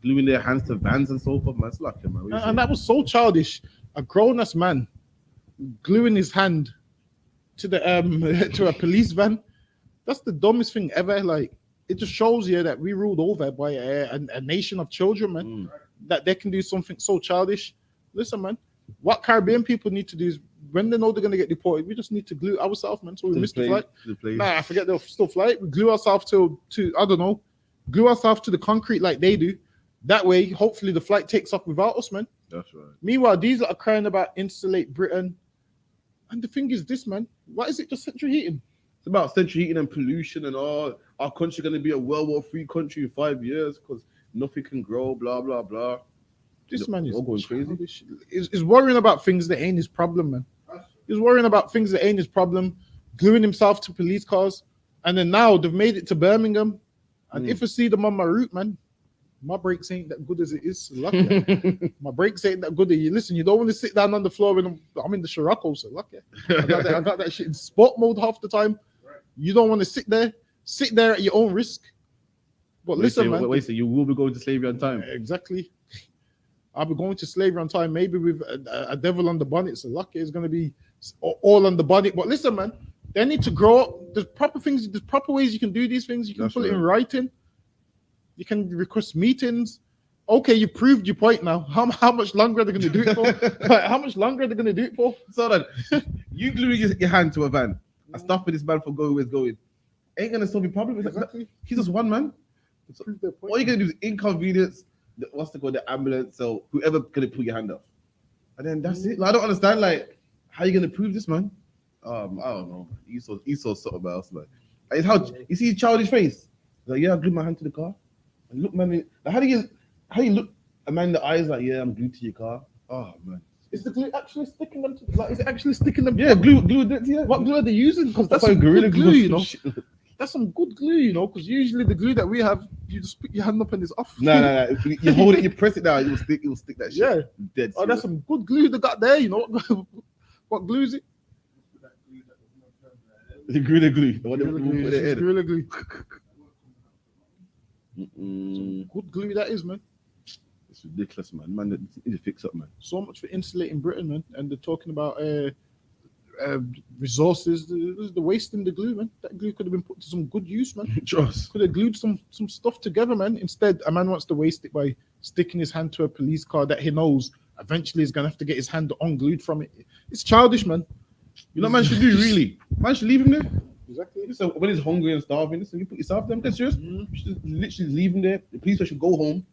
Gluing their hands to vans and so forth, man. Slacky, man. And that was so childish. A grown-ass man gluing his hand to the to a police van. That's the dumbest thing ever. Like, it just shows you that we ruled over by a nation of children, man. That they can do something so childish. Listen, man, what Caribbean people need to do is, when they know they're going to get deported, we just need to glue ourselves, man. So we missed the flight. Nah, I forget they'll still fly. We glue ourselves to I don't know, glue ourselves to the concrete like they do. That way, hopefully the flight takes off without us, man. That's right. Meanwhile, these are crying about insulate Britain. And the thing is this, man, what is it, just central heating? It's about central heating and pollution and all. Our country going to be a World War III country in 5 years because nothing can grow, blah, blah, blah. This man is going crazy. Is worrying about things that ain't his problem, man. He's worrying about things that ain't his problem, gluing himself to police cars. And then now they've made it to Birmingham. And if I see them on my route, man, my brakes ain't that good as it is. Lucky. My brakes ain't that good. Listen, you don't want to sit down on the floor when I'm in the Scirocco, so lucky. I got that shit in sport mode half the time. You don't want to sit there at your own risk. But listen, man. Wait, so you will be going to slavery on time? Exactly. I'll be going to slavery on time, maybe with a devil on the bonnet. So lucky it's going to be all on the bonnet. But listen, man, they need to grow up. There's proper things, there's proper ways you can do these things. You can put it in writing. You can request meetings. Okay, you proved your point now. How much longer are they going to do it for? How much longer are they going to do it for? So then, you glue your hand to a van and stopping this man from going where he's going. Ain't going to solve your problem. Exactly. He's just one man. So all you're going to do is inconvenience the ambulance, so whoever gonna pull your hand off, and then that's it. Like, I don't understand, like, how you gonna prove this, man? I don't know. He's so something else, man. It's how you see his childish face. Like, yeah, I glued my hand to the car. And look, man, like, how do you look a man in the eyes like, yeah, I'm glued to your car? Oh man, is the glue actually sticking them? Is it actually sticking them? Yeah, glue. Yeah. What glue are they using? Because that's some gorilla glue, you know. That's some good glue, you know, because usually the glue that we have, you just put your hand up and it's off. No. You hold it, you press it down, it will stick that shit. Yeah. Dead. Oh, that's some good glue they got there, you know. What glue is it? The gorilla glue. Gorilla glue. Good glue that is, man. It's ridiculous, man. Man, they need to fix up, man. So much for insulating Britain, man. And they're talking about resources. The wasting the glue, man. That glue could have been put to some good use, man. Trust. Could have glued some stuff together, man. Instead, a man wants to waste it by sticking his hand to a police car that he knows eventually he's gonna have to get his hand unglued from it. It's childish, man. You know what man should do, really? Man should leave him there. Exactly. So when he's hungry and starving, so you put yourself there. Get serious. You should literally leave him there. The police should go home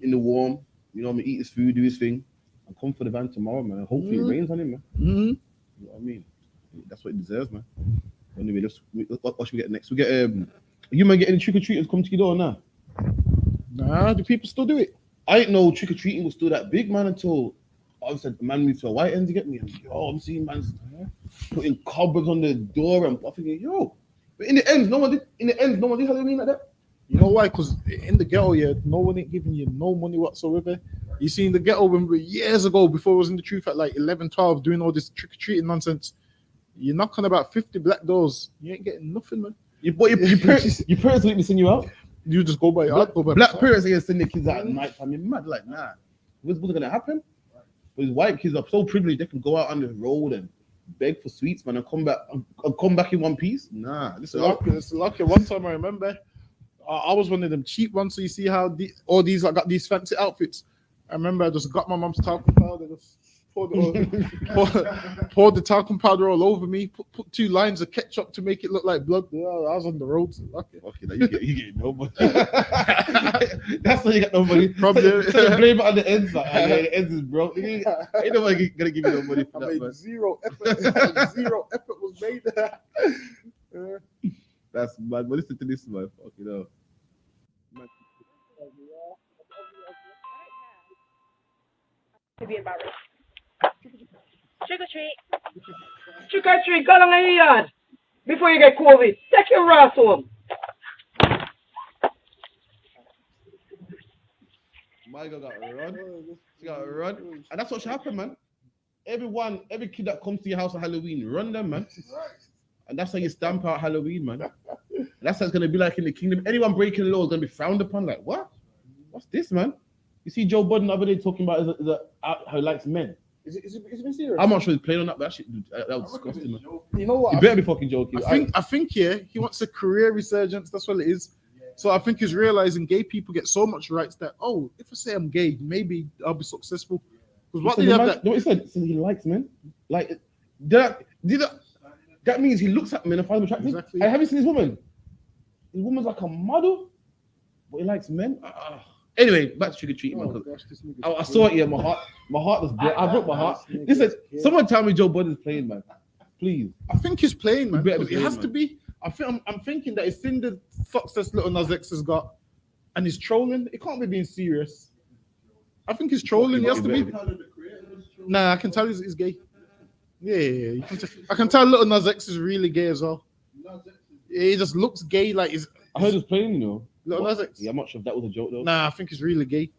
in the warm. You know what I mean? Eat his food, do his thing, and come for the van tomorrow, man. Hopefully it rains on him, man. You know what I mean? That's what he deserves, man. Anyway, what should we get next? We get you man get any trick or treaters come to your door now? Nah, do people still do it? I didn't know trick or treating was still that big, man, until I said man moved to a white end to get me. And I'm seeing man putting cobwebs on the door and I'm thinking, yo. But in the end, no one did Halloween like that. You know why? Because in the ghetto, yeah, no one ain't giving you no money whatsoever. You see, in the ghetto, when years ago, before it was in the truth, at like 11, 12, doing all this trick-or-treating nonsense, you're knocking about 50 black doors. You ain't getting nothing, man. Your parents let me send you out. You just go by your heart. Black parents ain't send their kids out at night time. You're mad. Like, nah. What's going to happen? But these white kids are so privileged, they can go out on the road and beg for sweets, man, and come back in one piece. Nah. It's lucky. One time I remember, I was one of them cheap ones. So you see how all these I got these fancy outfits. I remember I just got my mom's talcum powder, just poured the talcum powder all over me, put 2 lines of ketchup to make it look like blood. Yeah, I was on the road. So lucky. Okay, now you get nobody. That's why you got nobody. Probably. So blame it on the ends. Like, the ends is broke. Ain't nobody gonna give you no money for that, man. Zero effort. Zero effort was made. That's mad. But listen to this, man. Fuck it up. To be embarrassed. Trick or treat. Trick or treat, go along in your yard before you get COVID. Take your ass home. My girl got run. She got run. And that's what should happen, man. every kid that comes to your house on Halloween, run them, man. Right. And that's how you stamp out Halloween, man. That's how it's gonna be like in the kingdom. Anyone breaking the law is gonna be frowned upon. Like, what? What's this, man? You see Joe Budden the other day talking about how he likes men. Is it been serious? I'm not sure he's playing on that, but that shit, that was disgusting, man. You know what? You better be fucking joking. I think he wants a career resurgence. That's what it is. So I think he's realizing gay people get so much rights that, oh, if I say I'm gay, maybe I'll be successful. Because what they have that. No, he said he likes men. Like that means he looks at men and finds them attractive. Exactly. Have you seen this woman? This woman's like a model, but he likes men. Anyway, back to trick or treating, man. I saw it here. My heart was. I broke my heart. Listen, someone tell me Joe Budden's playing, man. Please. I think he's playing, man. It has to be. I'm thinking that it's in the success little Nas X has got, and he's trolling. It can't be being serious. I think he's trolling. He has to be. Nah, I can tell he's gay. Yeah. I can tell little Nas X is really gay as well. He just looks gay, like he's. I heard he's playing, you know. Little Nas X. Yeah, I'm not sure if that was a joke though. Nah, I think he's really gay.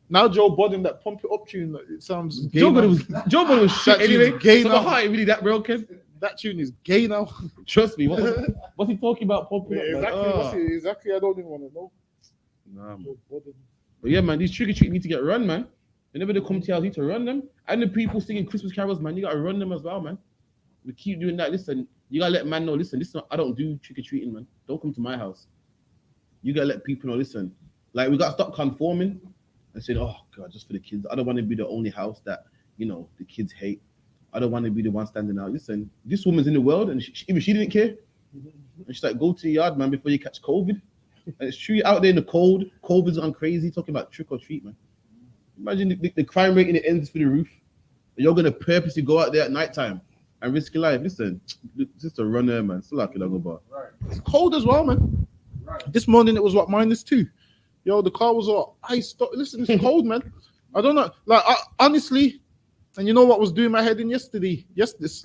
Now Joe Budden, that Pump It Up tune, it sounds gay. Joe Budden was shit anyway. Gay so now. my heart ain't really that broken. That tune is gay now. Trust me. What's he talking about? Pumping up? Exactly. I don't even want to know. Nah, man. But yeah, man, these trick or treat need to get run, man. Whenever they come to your house, you need to run them. And the people singing Christmas carols, man, you gotta run them as well, man. We keep doing that. Listen, you gotta let man know. Listen, I don't do trick or treating, man. Don't come to my house. You gotta let people know. Listen, like we gotta stop conforming and saying, "Oh God, just for the kids." I don't want to be the only house that the kids hate. I don't want to be the one standing out. Listen, this woman's in the world, and even she didn't care. And she's like, "Go to the yard, man, before you catch COVID." And it's true, you're out there in the cold. COVID's gone crazy. Talking about trick or treat, man. Imagine the crime rate in the ends through the roof. You're gonna purposely go out there at nighttime and risk your life. Listen, just a runner, man. Still like it, right. It's cold as well, man. Right. This morning it was -2. Yo, the car was all iced up. Listen, it's cold, man. I don't know. Like, honestly, and you know what was doing my head in yesterday? Yesterday,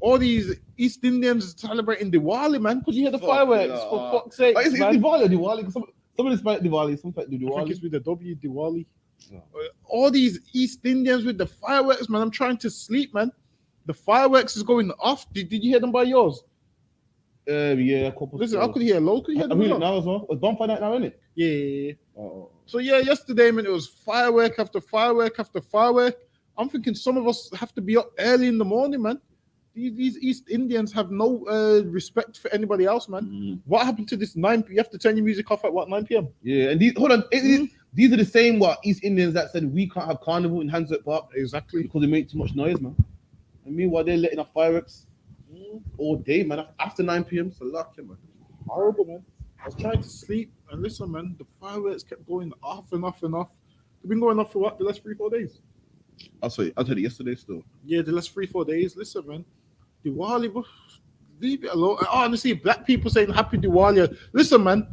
all these East Indians celebrating Diwali, man. Could you hear the fireworks? For fuck's sake, is it Diwali or Diwali? Some of this might Diwali, some might do Diwali. I think it's with the W, Diwali. No. All these East Indians with the fireworks, man. I'm trying to sleep, man. The fireworks is going off. Did you hear them by yours? Yeah, a couple. Listen, I could hear local. I'm hearing it now as well. It's bonfire night now, isn't it? Yeah. So yeah, yesterday, man, it was firework after firework after firework. I'm thinking some of us have to be up early in the morning, man. These East Indians have no respect for anybody else, man. What happened to this 9 p.m.? You have to turn your music off at what, 9 p.m.? Yeah, and these are the same East Indians that said we can't have carnival in Hansard Park. Exactly. Because they make too much noise, man. And meanwhile, they're letting off fireworks all day, man. After 9 p.m., so lucky, man. Horrible, man. I was trying to sleep, and listen, man, the fireworks kept going off and off and off. They've been going off for what, the last 3-4 days? I'll tell you yesterday still. Yeah, the last 3-4 days. Listen, man, Diwali, leave it alone. Honestly, black people saying Happy Diwali. Listen, man,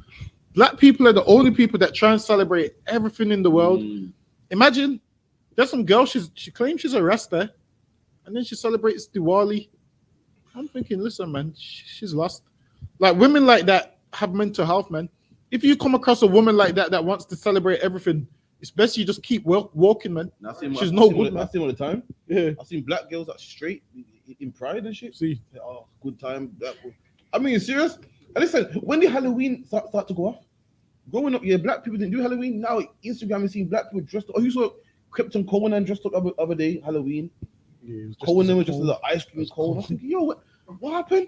black people are the only people that try and celebrate everything in the world. Imagine, there's some girl, she claims she's a Rasta, and then she celebrates Diwali. I'm thinking, listen, man, she's lost. Like, women like that have mental health, man. If you come across a woman like that wants to celebrate everything, it's best you just keep walking, man. She's no good, man. I see all the time. Yeah. I've seen black girls that straight in pride and shit. See, good time. I mean, serious. And listen, when did Halloween start to go off? Growing up, yeah, black people didn't do Halloween. Now Instagram is seeing black people dressed up. Oh, you saw Krypton Conan dressed up other day, Halloween. Yeah, Conan was just as an ice cream cone. I was thinking, yo, what happened?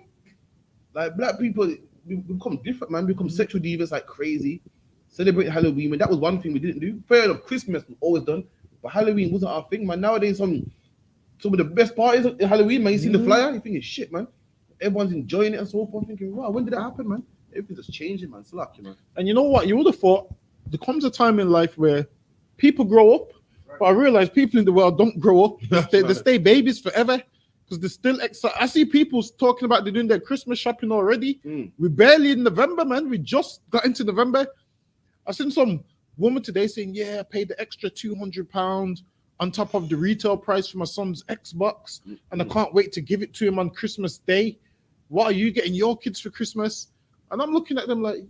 Like, black people become different, man. Become sexual divas like crazy. Celebrate Halloween, man. That was one thing we didn't do. Fair enough, Christmas was always done, but Halloween wasn't our thing, man. Nowadays, some of the best parties at Halloween, man. You see the flyer, you think it's shit, man. Everyone's enjoying it and so forth. Thinking, wow, when did that happen, man? Everything's just changing, man. It's lucky, man. And you know what? You would have thought there comes a time in life where people grow up, but I realize people in the world don't grow up. They stay babies forever. Because they're still excited. I see people talking about they're doing their Christmas shopping already. We're barely in November, man. We just got into November. I seen some woman today saying, yeah, I paid the extra £200 on top of the retail price for my son's Xbox, and I can't wait to give it to him on Christmas Day. What are you getting your kids for Christmas? And I'm looking at them like,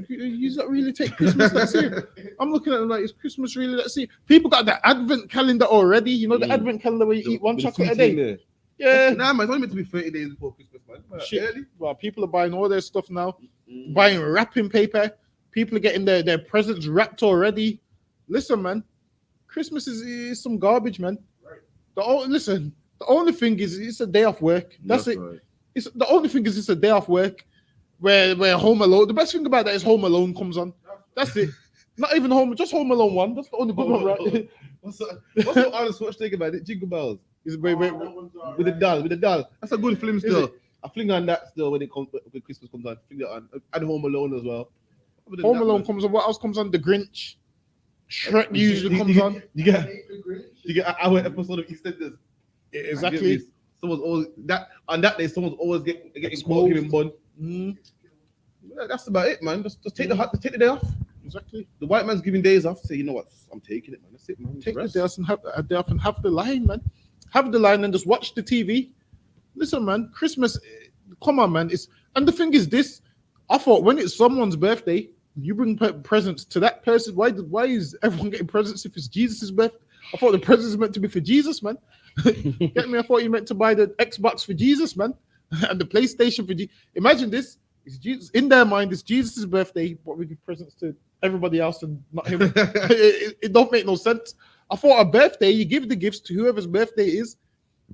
You don't really take Christmas that serious. I'm looking at it like, is Christmas really that serious? People got the advent calendar already. You know the advent calendar where you eat one chocolate a day. Yeah. Nah, man, it's only meant to be 30 days before Christmas, man. Shit. Well, people are buying all their stuff now, buying wrapping paper. People are getting their presents wrapped already. Listen, man, Christmas is some garbage, man. Listen, the only thing is it's a day off work. That's it. Right. It's the only thing is it's a day off work where Home Alone. The best thing about that is Home Alone comes on. That's it. Not even just Home Alone 1. That's the only good one, right? What's the honest watch thing about it? Jingle bells. With the doll. That's a good film still. I fling on that still when Christmas comes on. Fling it on. And Home Alone as well. Home Alone comes on. What else comes on? The Grinch. Shrek usually comes on. You get an hour episode of EastEnders. Exactly. Someone's always that on that day. Someone's always getting caught giving bun. Yeah, that's about it, man. Just take the day off. Exactly. The white man's giving days off. Say, you know what? I'm taking it, man. That's it, man. Take the day off and have a day off and have the line, man. Have the line and just watch the TV. Listen, man. Christmas. Come on, man. And the thing is this. I thought when it's someone's birthday, you bring presents to that person. Why is everyone getting presents if it's Jesus' birthday? I thought the presents is meant to be for Jesus, man. Get me? I thought you meant to buy the Xbox for Jesus, man, and the PlayStation for Jesus. Imagine this: it's Jesus in their mind. It's Jesus' birthday, but we give presents to everybody else and not him. it don't make no sense. I thought a birthday, you give the gifts to whoever's birthday is.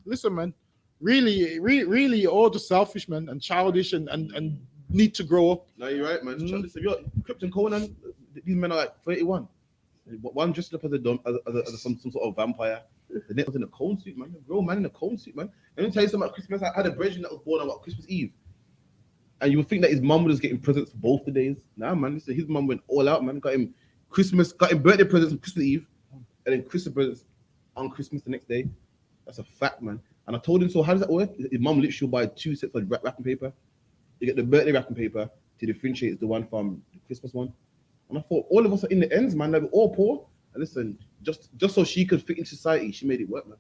Listen, man, really, all just selfish, man, and childish, and need to grow up. No, you're right, man. Listen, you're Krypton Conan. These men are like 31. One dressed up as some sort of vampire. The next was in a cone suit, man. A grown man in a cone suit, man. Let me tell you something about Christmas. I had a brethren that was born on Christmas Eve. And you would think that his mum was getting presents for both the days. Nah, man. Listen, his mum went all out, man. Got him birthday presents on Christmas Eve, and then Christmas presents on Christmas the next day. That's a fact, man. And I told him, so how does that work? His mum literally buy 2 sets of wrapping paper. You get the birthday wrapping paper to differentiate the one from the Christmas one. And I thought all of us are in the ends, man. Like, we're all poor. And listen, just so she could fit in society, she made it work, man.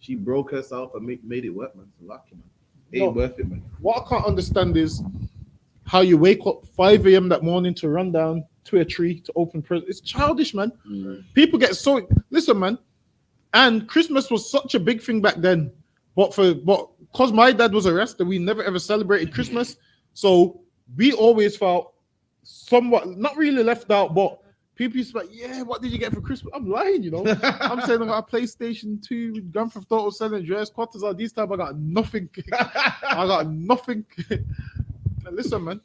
She broke herself and made it work, man. It's lucky, man. Ain't worth it, man. What I can't understand is how you wake up 5 a.m. that morning to run down to a tree to open presents. It's childish, man. People get so listen, man. And Christmas was such a big thing back then, but because my dad was arrested, we never ever celebrated Christmas. So we always felt somewhat not really left out, but people used to be like, yeah, what did you get for Christmas? I'm lying, you know. I'm saying I got a PlayStation 2, Grand Theft Auto 7, Andreas Quarters. This time I got nothing. I got nothing. Listen, man.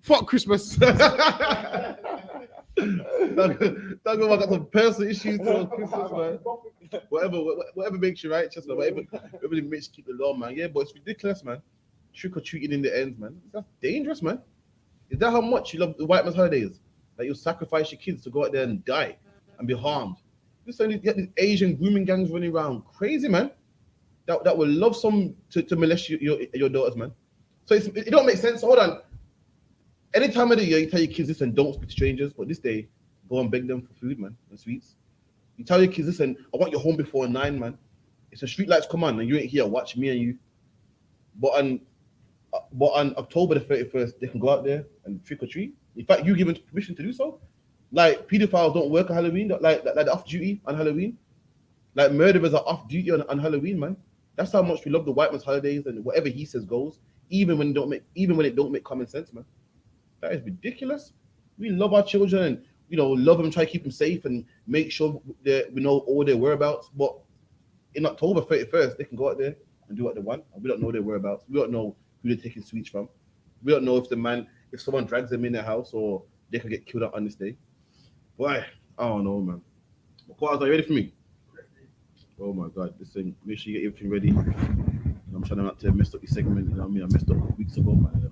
Fuck Christmas. Talking about got some personal issues on Christmas, man. Whatever makes you righteous, man. Whatever makes you keep the law, man. Yeah, but it's ridiculous, man. Trick or treating in the ends, man. That's dangerous, man. Is that how much you love the white man's holidays? That you'll sacrifice your kids to go out there and die and be harmed. Listen, you get these Asian grooming gangs running around, crazy, man. That will love some to molest your daughters, man. So it don't make sense. Hold on. Any time of the year, you tell your kids, listen, don't speak to strangers. But this day, go and beg them for food, man, and sweets. You tell your kids, listen, I want you home before 9, man. It's the street lights come on, and you ain't here. Watch me and you. But on October the 31st, they can go out there and trick or treat. In fact, you given permission to do so. Like pedophiles don't work on Halloween, like they're off duty on Halloween. Like murderers are off duty on Halloween, man. That's how much we love the white man's holidays, and whatever he says goes, even when it don't make common sense, man. That is ridiculous. We love our children and love them, try to keep them safe and make sure that we know all their whereabouts. But in October 31st, they can go out there and do what they want, and we don't know their whereabouts. We don't know who they're taking sweets from. We don't know if someone drags them in their house or they could get killed out on this day. Why? I don't know, man. Quarters, are you ready for me? Oh my God, listen, make sure you get everything ready. I'm trying not to mess up your segment, you know what I mean? I messed up weeks ago, man.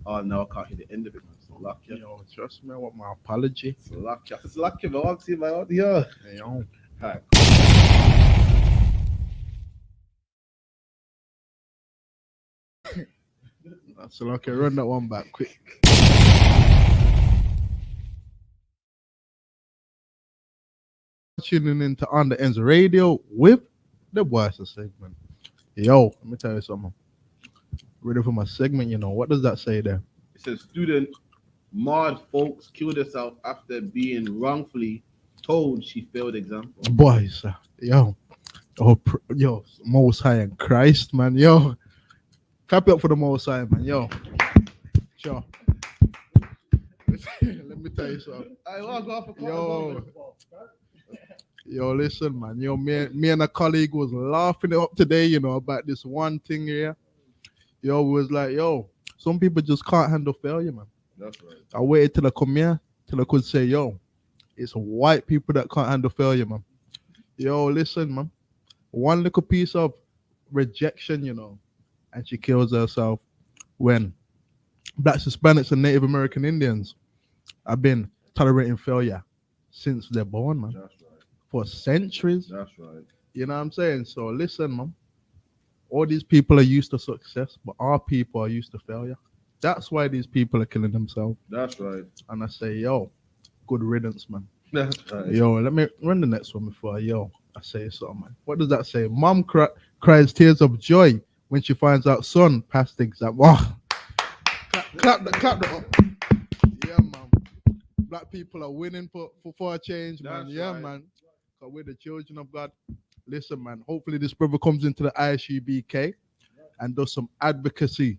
Oh, now I can't hear the end of it, man. So lucky. Yo, trust me, I want my apology. So lucky. It's lucky, man. I'll see my audio. Hey, yo. All right. So okay, run that one back quick. Tuning into On the Ends Radio with the Boys segment. Yo, let me tell you something. Ready for my segment, what does that say there? It says student Maud Folks killed herself after being wrongfully told she failed exam. Boys, yo, yo, Most High and Christ, man, yo, clap it up for the Most High, man, yo, sure. Let me tell you something. Yo, listen, man. Yo, me and a colleague was laughing it up today, you know, about this one thing here. Yo, was like, yo, some people just can't handle failure, man. That's right. I waited till I come here, till I could say, yo, it's white people that can't handle failure, man. Yo, listen, man. One little piece of rejection, you know, and she kills herself when Blacks, Hispanics, and Native American Indians have been tolerating failure since they're born, man. That's right. For centuries. That's right. You know what I'm saying? So listen, man. All these people are used to success, but our people are used to failure. That's why these people are killing themselves. That's right. And I say, yo, good riddance, man. That's right. Yo, let me run the next one before I say something, man. What does that say? Mom cries tears of joy when she finds out son passed the exam. Oh. Clap that up. Yeah, man. Black people are winning for a change, man. That's Yeah, right. man. Because we're the children of God. Listen, man. Hopefully this brother comes into the ISUPK and does some advocacy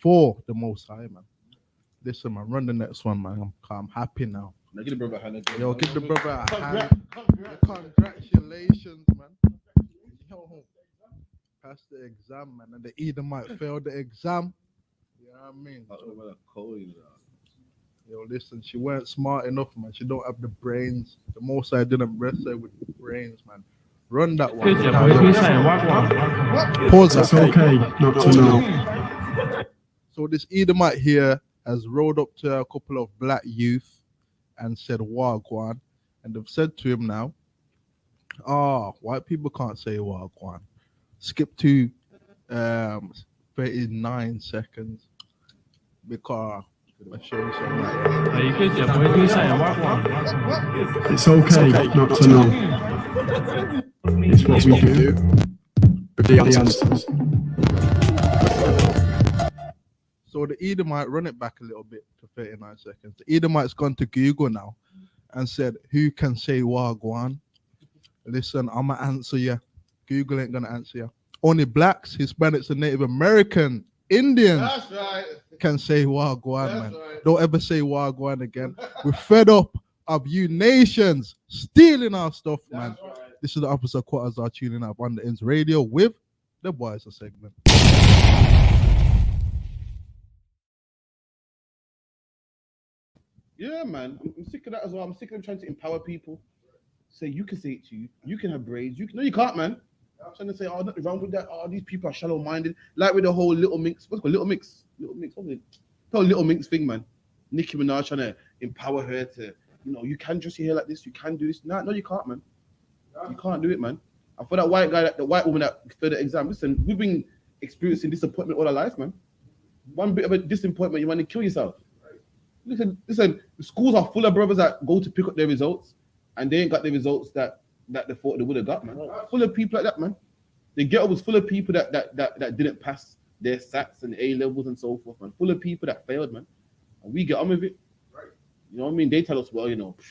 for the Most High, man. Listen, man. Run the next one, man. I'm happy now. Now give the brother a hand again. Yo, give the brother a hand. Congratulations, man. Yo, passed the exam, man. And the Edomite failed the exam. You know what I mean? Yo, listen, she weren't smart enough, man. She don't have the brains. The Most High didn't bless her with brains, man. Run that one. Pause that. It's okay not to know. So this Edomite here has rode up to a couple of black youth and said, Wagwan. And they've said to him now, white people can't say Wagwan. Skip to 39 seconds because I'll show you something. Are you good, Jeff? What are you saying? What? It's okay not to know. It's what we do with the answers. So the Edomite, run it back a little bit to 39 seconds. The Edomite's gone to Google now and said, who can say Wagwan? Listen, I'm going to answer you. Google ain't going to answer you. Only blacks, Hispanics, and Native American Indians can say Wagwan, man. Right. Don't ever say Wagwan again. We're fed up of you nations stealing our stuff, man. Right. This is the Officer Quarters are tuning up on the Ends Radio with the Boys segment. Yeah, man. I'm sick of that as well. I'm sick of them trying to empower people. Say you can say it to you. You can have braids. No, you can't, man. I'm trying to say, nothing wrong with that. These people are shallow-minded. Like with the whole Little Minx. What's it called? Little Mix. What's it? The whole Little Minx thing, man. Nicki Minaj trying to empower her to, you can dress your hair like this. You can do this. No, you can't, man. You can't do it, man. And for that white guy, the white woman that failed the exam, listen, we've been experiencing disappointment all our life, man. One bit of a disappointment, you want to kill yourself. Listen, the schools are full of brothers that go to pick up their results and they ain't got the results that they thought they would have got, man. Full of people like that, man. The ghetto was full of people that didn't pass their SATs and A levels and so forth, man. Full of people that failed, man. And we get on with it. Right. You know what I mean? They tell us, well,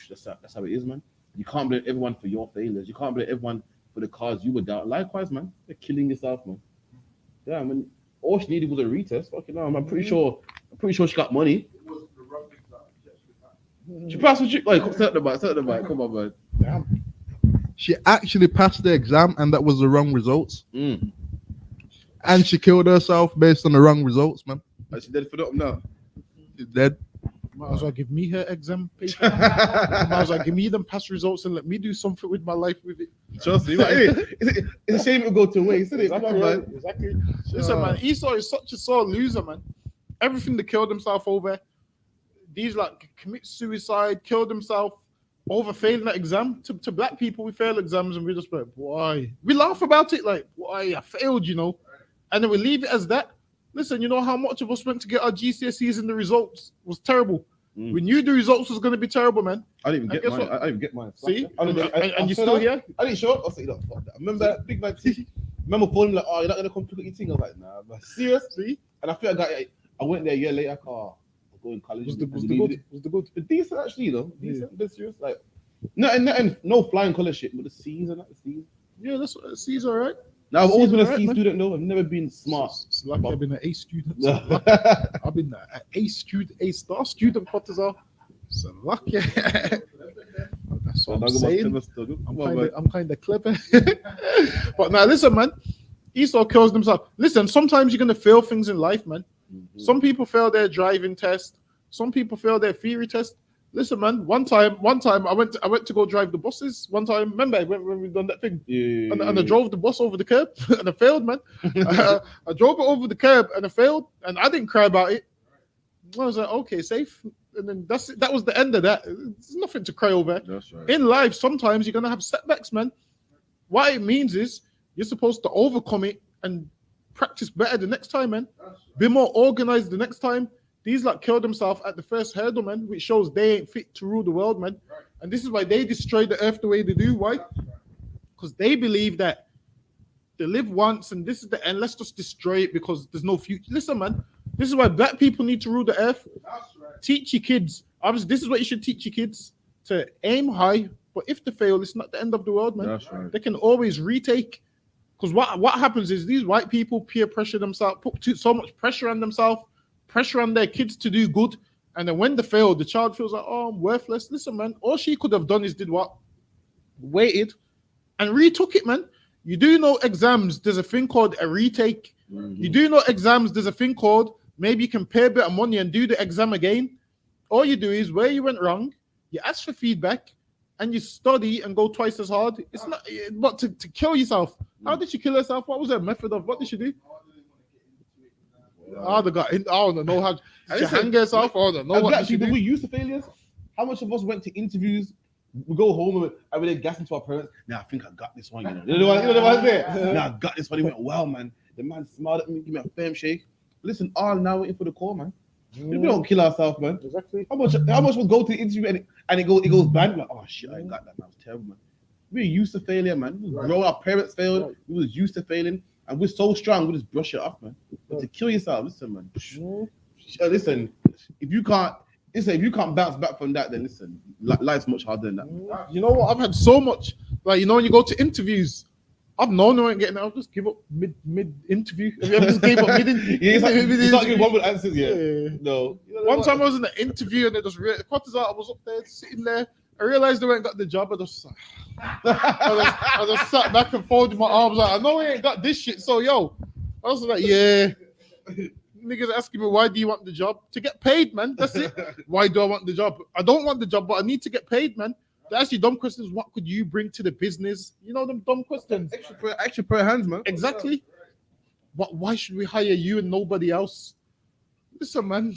that's how it is, man. You can't blame everyone for your failures. You can't blame everyone for the cause you were down. Likewise, man. You're killing yourself, man. Yeah, I mean, all she needed was a retest. Fucking hell, I'm pretty sure she got money. She passed the like, set the bike. Come on, man. Damn. She actually passed the exam, and that was the wrong results. And she killed herself based on the wrong results, man. She's dead for that now. She's dead. Might as well give me her exam paper. Might as well give me them past results and let me do something with my life with it. Trust me. It's a shame it will go to waste, isn't it? Exactly. Man. Exactly. Listen, man, Esau is such a sore loser, man. Everything they killed himself over. These commit suicide, killed himself over failing that exam. To black people, we fail exams and we just like, why? We laugh about it like, why? I failed, and then we leave it as that. Listen, you know how much of us went to get our GCSEs and the results was terrible. We knew the results was going to be terrible, man. I didn't even get mine. I didn't even get mine. See? And you're still here? I didn't show up. I'll say, no, fuck that. Remember that big man T? Remember calling like, you're not going to come pick up your thing? I was like, nah, but serious? See? And I feel I went there a year later, go in college. Was the and good? Was the good? But decent actually, you know. Decent, this serious. Like, no flying color shit, but the C's and that, the C's. Yeah, that's what C's all right. Now, I've always been a C's C alright, student, though. I've never been smart. It's like I've been an A student. I've been an A student, A star student. What is all? So lucky. That's what I'm saying. I'm kind of clever. But now, listen, man. Esau kills themselves. Listen, sometimes you're gonna fail things in life, man. Some people fail their driving test. Some people fail their theory test. Listen, man. One time, I went to go drive the buses. One time, remember when we done that thing? Yeah. And I drove the bus over the curb, and I failed, man. I drove it over the curb, and I failed, and I didn't cry about it. I was like, okay, safe. And then that was the end of that. There's nothing to cry over. That's right. In life, sometimes you're gonna have setbacks, man. What it means is you're supposed to overcome it and practice better the next time, man. Be more organized the next time. These like killed themselves at the first hurdle, man, which shows they ain't fit to rule the world, man. And this is why they destroy the earth the way they do. Why? Because they believe that they live once and this is the end. Let's just destroy it because there's no future. Listen, man, this is why black people need to rule the earth. Teach your kids. Obviously, this is what you should teach your kids, to aim high, but if they fail, it's not the end of the world, man. That's right. They can always retake. Because what happens is these white people peer pressure themselves, put so much pressure on themselves, pressure on their kids to do good. And then when they fail, the child feels like, oh, I'm worthless. Listen, man, all she could have done is did what? Waited and retook it, man. You do know exams, there's a thing called a retake. You do know exams, there's a thing called maybe you can pay a bit of money and do the exam again. All you do is where you went wrong, you ask for feedback and you study and go twice as hard. It's not, but to kill yourself. How did she kill herself? What was her method of, what did she do? Oh, the guy, I don't know how. Did she hang herself? I don't know what did she do. We used to failures. How much of us went to interviews? We go home and we're gassing to our parents. Now I think I got this one. You know what I say? Now I got this one. He went, wow, man. The man smiled at me, give me a firm shake. Listen, all now waiting for the call, man. We don't kill ourselves, man. Exactly. How much will go to the interview and it goes bad? Like, oh shit, I ain't got that. That was terrible, man. We're used to failure, man. Our parents failed. We was used to failing, and we're so strong. We just brush it off, man. But to kill yourself, listen, man. Listen, if you can't bounce back from that, then listen, life's much harder than that. You know what? I've had so much. Like, you know, when you go to interviews, I've known I ain't getting out. I'll just give up mid interview. Have you ever just gave up mid interview? It's not giving one with answers yet. Yeah. No. One time I was in an interview and it just I was up there sitting there. I realized I ain't got the job. I just sat back and folded my arms. Like, I know I ain't got this shit. So yo, I was like, yeah. Niggas asking me, why do you want the job? To get paid, man. That's it. Why do I want the job? I don't want the job, but I need to get paid, man. They're actually dumb questions. What could you bring to the business? You know them dumb questions. Extra pair of hands, man. Exactly. Why should we hire you and nobody else? Listen, man.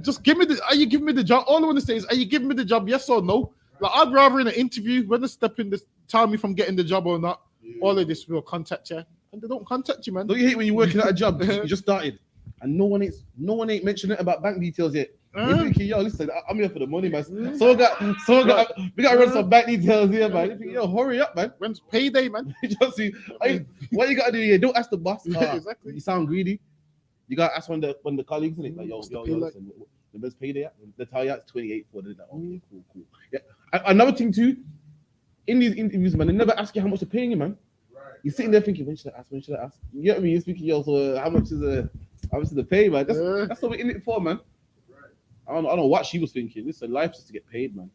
Just give me are you giving me the job? All I want to say is, are you giving me the job? Yes or no? Like, I'd rather in an interview, when they step in, this tell me if I'm getting the job or not. All of this will contact you. And they don't contact you, man. Don't you hate when you're working at a job, you just started, and no one ain't mentioning about bank details yet? You're thinking, yo, listen, I'm here for the money, man. We got to run some bank details here, man. You're thinking, yo, hurry up, man. When's payday, man? You just see, what you got to do here? Don't ask the boss. Exactly. You sound greedy. You got to ask one of the colleagues, innit? Like, yo, listen, the best payday, the tell you it's 28 for that. Okay, cool. Yeah. Another thing too, in these interviews, man, they never ask you how much they're paying you, man. You're sitting there thinking, when should I ask? You get what I mean? You're speaking, yo, so how much is the pay, man? That's what we're in it for, man. I don't know what she was thinking. Listen, life's just to get paid, man.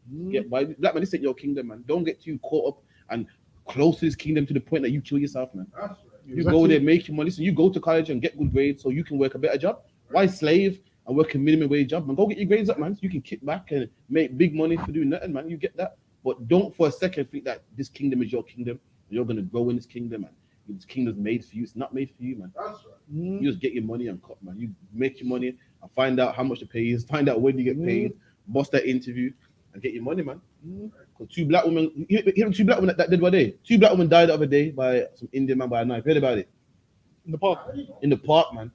Black man, this ain't your kingdom, man. Don't get too caught up and close to this kingdom to the point that you kill yourself, man. Right. You go there, make your money. Listen, you go to college and get good grades so you can work a better job. Why slave and work a minimum wage job, man? Go get your grades up, man. So you can kick back and make big money for doing nothing, man. You get that. But don't for a second think that this kingdom is your kingdom. You're going to grow in this kingdom, and this kingdom's made for you. It's not made for you, man. That's right. You just get your money and cut, man. You make your money and find out how much the pay is, find out when you get paid, bust that interview, and get your money, man. Because two black women that did what day? Two black women died the other day by some Indian man by a knife. Heard about it? In the park. In the park, man.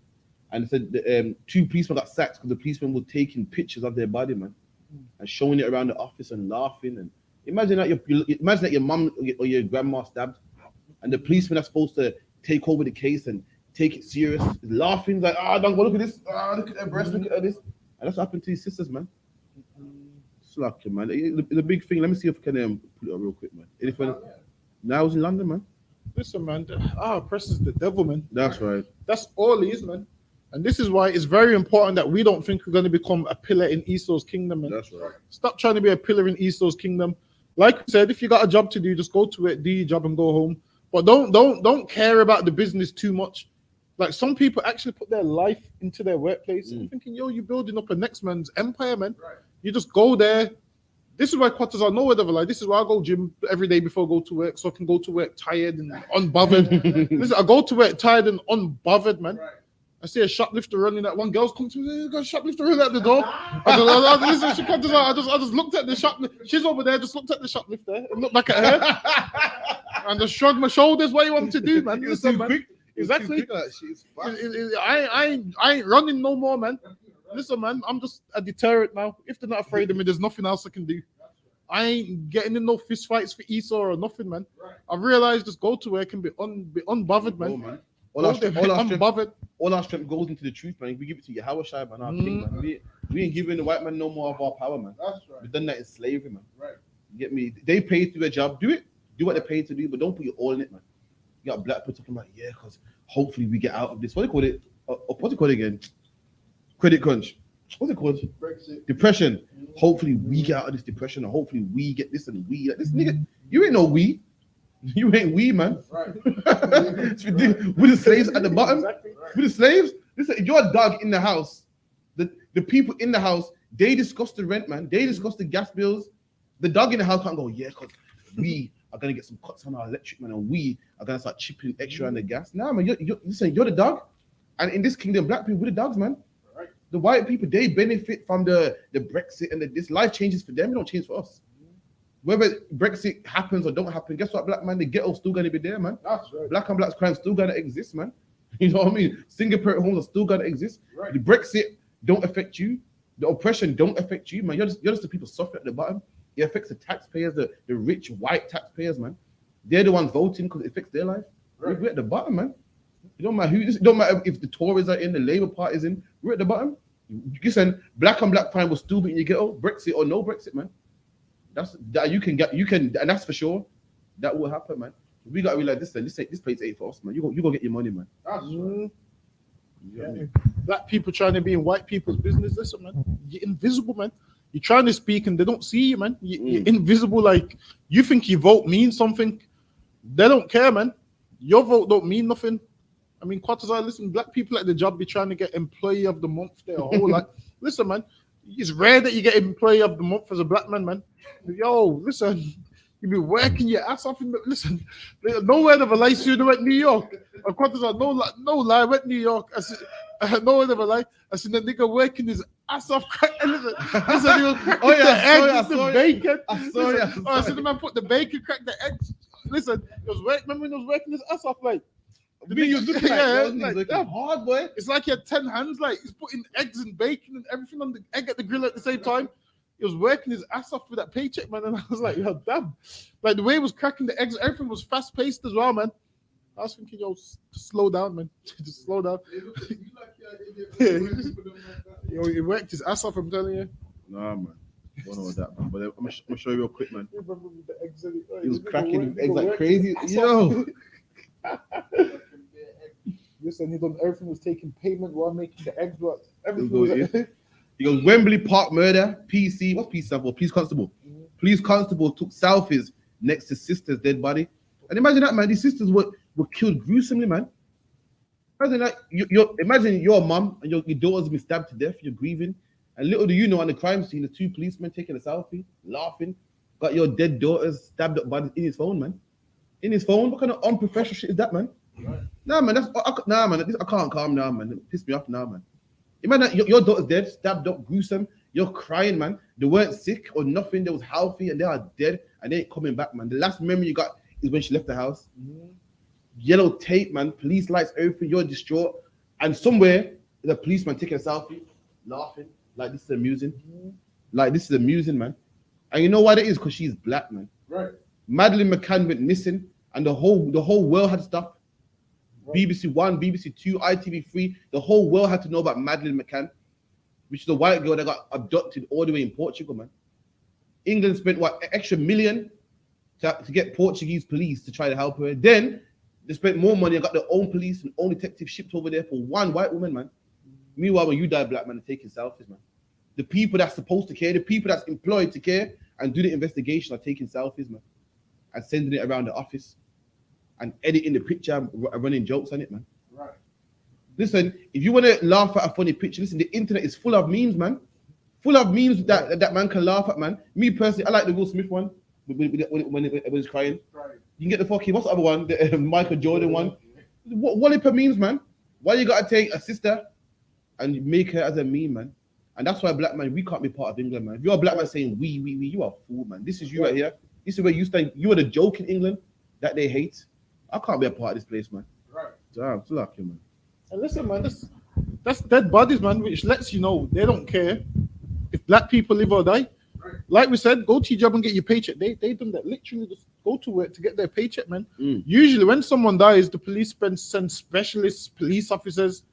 And they said two policemen got sacked because the policemen were taking pictures of their body, man, and showing it around the office and laughing. And imagine that your mum or your grandma stabbed, and the policemen are supposed to take over the case and take it serious, laughing like, don't go look at this, look at her breast, look at this. And that's what happened to his sisters, man. Slacker, man. The big thing. Let me see if I can put it up real quick, man. Now I was in London, man. Listen, man. Press is the devil, man. That's right. That's all he is, man. And this is why it's very important that we don't think we're going to become a pillar in Esau's kingdom, man. That's right. Stop trying to be a pillar in Esau's kingdom. Like I said, if you got a job to do, just go to it, do your job, and go home. But don't care about the business too much. Like some people actually put their life into their workplace. I'm thinking, yo, you're building up a next man's empire, man. Right. You just go there. This is why quarters are nowhere ever like. This is why I go gym every day before I go to work, so I can go to work tired and unbothered. Listen, I go to work tired and unbothered, man. Right. I see a shoplifter running at one girl's come to me. Got a shoplifter running at the door. I just looked at the shoplifter. She's over there. Just looked at the shoplifter and looked back at her and just shrugged my shoulders. What you want me to do, man? Listen, man. Exactly. I ain't running no more, man. Listen, man. I'm just a deterrent now. If they're not afraid of me, there's nothing else I can do. I ain't getting in no fist fights for Esau or nothing, man. I've realized just go to work and be unbothered, man. All our strength goes into the truth, man. We give it to Yahweh Shai, man, our king, man. We ain't giving the white man no more of our power, man. That's right. We've done that in slavery, man. Right. You get me? They pay to do their job. Do it. Do what they pay to do, but don't put your all in it, man. You got black people talking about, yeah, because hopefully we get out of this. What do you call it? What's it called again? Credit crunch. What's it called? Brexit. Depression. Hopefully we get out of this depression, or hopefully we get this and we. Like, this nigga, you ain't no we. You ain't we, man. Right. With the slaves at the bottom. Exactly. Right. With the slaves. Listen, if you're a dog in the house, the people in the house, they discuss the rent, man. They discuss the gas bills. The dog in the house can't go, yeah, because we are going to get some cuts on our electric, man, and we are going to start chipping extra on the gas. Nah, man, listen, you're the dog. And in this kingdom, black people, we're the dogs, man. Right. The white people, they benefit from the Brexit and this life changes for them. It don't change for us. Whether Brexit happens or don't happen, guess what, black man? The ghetto's still going to be there, man. That's right. Black and black crime still going to exist, man. You know what I mean? Single parent homes are still going to exist. Right. The Brexit don't affect you. The oppression don't affect you, man. You're just the people suffering at the bottom. It affects the taxpayers, the rich white taxpayers, man. They're the ones voting because it affects their life. Right. We're at the bottom, man. It don't matter it don't matter if the Tories are in, the Labour Party's in. We're at the bottom. Listen, black and black crime will still be in your ghetto, Brexit or no Brexit, man. You can, and that's for sure. That will happen, man. We got to realize this place ain't for us, man. You go get your money, man. That's right. Black people trying to be in white people's business. Listen, man, you're invisible, man. You're trying to speak and they don't see you, man. You're invisible. Like you think your vote means something. They don't care, man. Your vote don't mean nothing. I mean, Quatazar, listen, black people at the job be trying to get employee of the month their whole life. Listen, man, it's rare that you get employee of the month as a black man, man. Yo, listen, you be working your ass off. Listen, nowhere of a lie, you went New York. Quatazar, no lie, went New York. I said, no one ever like. I seen the nigga working his ass off. Listen, he was cracking the eggs, the bacon. I seen the man put the bacon, crack the eggs. Listen, he was working. Remember when he was working his ass off, like. He was looking like hard, boy. It's like he had 10 hands, like he's putting eggs and bacon and everything on the egg at the grill at the same time. He was working his ass off with that paycheck, man. And I was like, yo, damn. Like the way he was cracking the eggs, everything was fast paced as well, man. I was thinking, yo, just slow down, man. Just slow down. Yo, he worked his ass off, I'm telling you. Nah, man. I don't know what that, man. But I'm gonna show you real quick, man. He was cracking eggs like crazy. Yo. Listen, he done everything, was taking payment while making the eggs. Everything. He goes, Wembley Park murder, PC. What's PC stand for? Police constable. Police constable took selfies next to sister's dead body. And imagine that, man. These sisters were killed gruesomely, man. Imagine that. Imagine your mum and your daughter's been stabbed to death. You're grieving. And little do you know, on the crime scene, the two policemen taking a selfie, laughing. Got your dead daughter's stabbed up body in his phone, man. In his phone? What kind of unprofessional shit is that, man? Right. Nah, man. I can't calm down, man. It pissed me off now, man. Imagine that your daughter's dead, stabbed up, gruesome. You're crying, man. They weren't sick or nothing. They was healthy and they are dead and they ain't coming back, man. The last memory you got is when she left the house. Yellow tape, man. Police lights, everything. You're distraught. And somewhere, the policeman taking a selfie, laughing, like this is amusing. Like this is amusing, man. And you know why that is? Because she's black, man. Right. Madeleine McCann went missing, and the whole world had to stop. Right. BBC One, BBC Two, ITV3, the whole world had to know about Madeleine McCann. which is a white girl that got abducted all the way in Portugal, man. England spent what extra million to get Portuguese police to try to help her. Then they spent more money and got their own police and own detectives shipped over there for one white woman, man. Meanwhile, when you die, black man, are taking selfies, man. The people that's supposed to care, the people that's employed to care and do the investigation are taking selfies, man, and sending it around the office and editing the picture and running jokes on it, man. Right. Listen, if you want to laugh at a funny picture, listen, the internet is full of memes, man. Full of memes that man can laugh at, man. Me personally, I like the Will Smith one when he's crying. Right. You can get the fucking, what's the other one? The Michael Jordan one. What heap of memes, man? Why you gotta take a sister and make her as a meme, man? And that's why black man, we can't be part of England, man. If you're a black man saying we, you are a fool, man. This is you right here. This is where you stand. You are the joke in England that they hate. I can't be a part of this place, man. Right. Damn, it's lucky, man. And listen, man, that's dead bodies, man, which lets you know they don't care if black people live or die. Right. Like we said, go to your job and get your paycheck. They done that. Literally just go to work to get their paycheck, man. Usually when someone dies, the police send specialists, police officers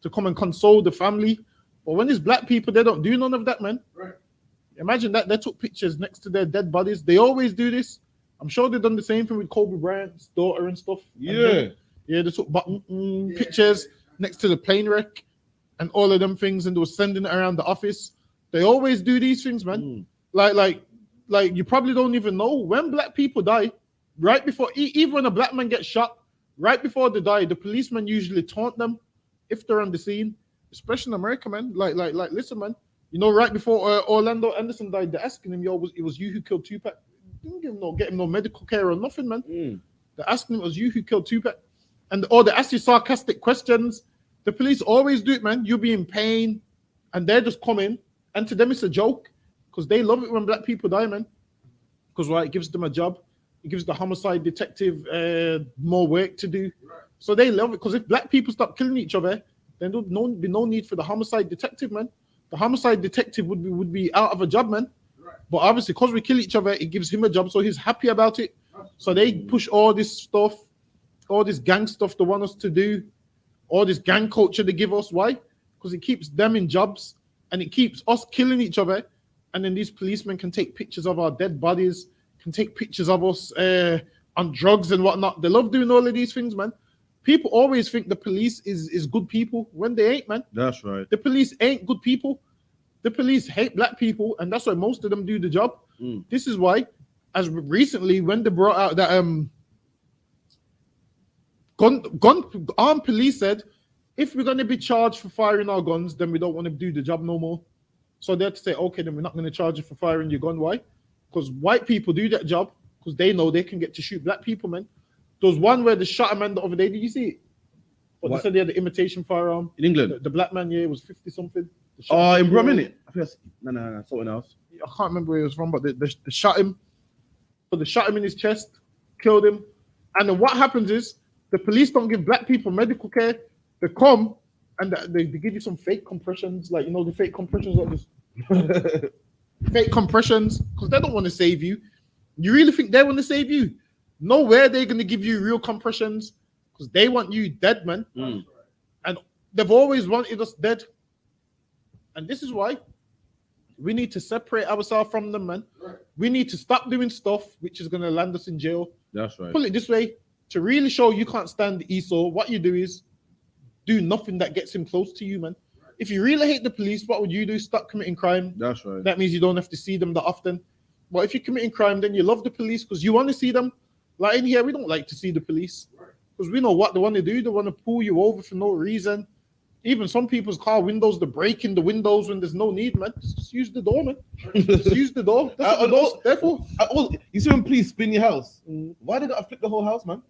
to come and console the family. But when it's black people, they don't do none of that, man. Right. Imagine that they took pictures next to their dead bodies. They always do this. I'm sure they've done the same thing with Kobe Bryant's daughter and stuff. Yeah. They took pictures next to the plane wreck and all of them things, and they were sending it around the office. They always do these things, man. Like you probably don't even know when black people die. Right before, even when a black man gets shot, right before they die, the policemen usually taunt them if they're on the scene. Especially in America, man. Like, listen, man. You know, right before Orlando Anderson died, they're asking him, it was you who killed Tupac. Didn't get him no medical care or nothing, man. They're asking him, it was you who killed Tupac. And they ask you sarcastic questions. The police always do it, man. You'll be in pain, and they're just coming. And to them, it's a joke because they love it when black people die, man. Because it gives them a job. It gives the homicide detective more work to do. Right. So they love it because if black people stop killing each other, then there'd be no need for the homicide detective, man. The homicide detective would be out of a job, man. Right. But obviously, because we kill each other, it gives him a job, so he's happy about it. So they push all this stuff, all this gang stuff they want us to do, all this gang culture they give us. Why? Because it keeps them in jobs and it keeps us killing each other. And then these policemen can take pictures of our dead bodies, can take pictures of us on drugs and whatnot. They love doing all of these things, man. People always think the police is good people when they ain't, man. That's right. The police ain't good people. The police hate black people, and that's why most of them do the job. This is why, as recently when they brought out that armed police said, if we're going to be charged for firing our guns, then we don't want to do the job no more. So they had to say, okay, then we're not going to charge you for firing your gun. Why? Because white people do that job because they know they can get to shoot black people, man. There was one where they shot a man the other day. Did you see it? What? They said they had the imitation firearm. In England? The black man, was 50-something. Oh, in Brum, innit? I think no, something else. I can't remember where he was from, but they shot him. So they shot him in his chest, killed him. And then what happens is, the police don't give black people medical care. They come and they give you some fake compressions, like, the fake compressions like this. Fake compressions, because they don't want to save you. You really think they want to save you? Nowhere they're going to give you real compressions because they want you dead, man. And they've always wanted us dead. And this is why we need to separate ourselves from them, man. Right. We need to stop doing stuff which is going to land us in jail. That's right. Put it this way, to really show you can't stand Esau, what you do is do nothing that gets him close to you, man. Right. If you really hate the police, what would you do? Stop committing crime. That's right. That means you don't have to see them that often. But if you're committing crime, then you love the police because you want to see them. Like in here, we don't like to see the police because we know what they want to do. They want to pull you over for no reason. Even some people's car windows, they're breaking the windows when there's no need, man. Just use the door, man. Just use the door. That's what the door's there for. You see when police spin your house, why they gotta flip the whole house, man?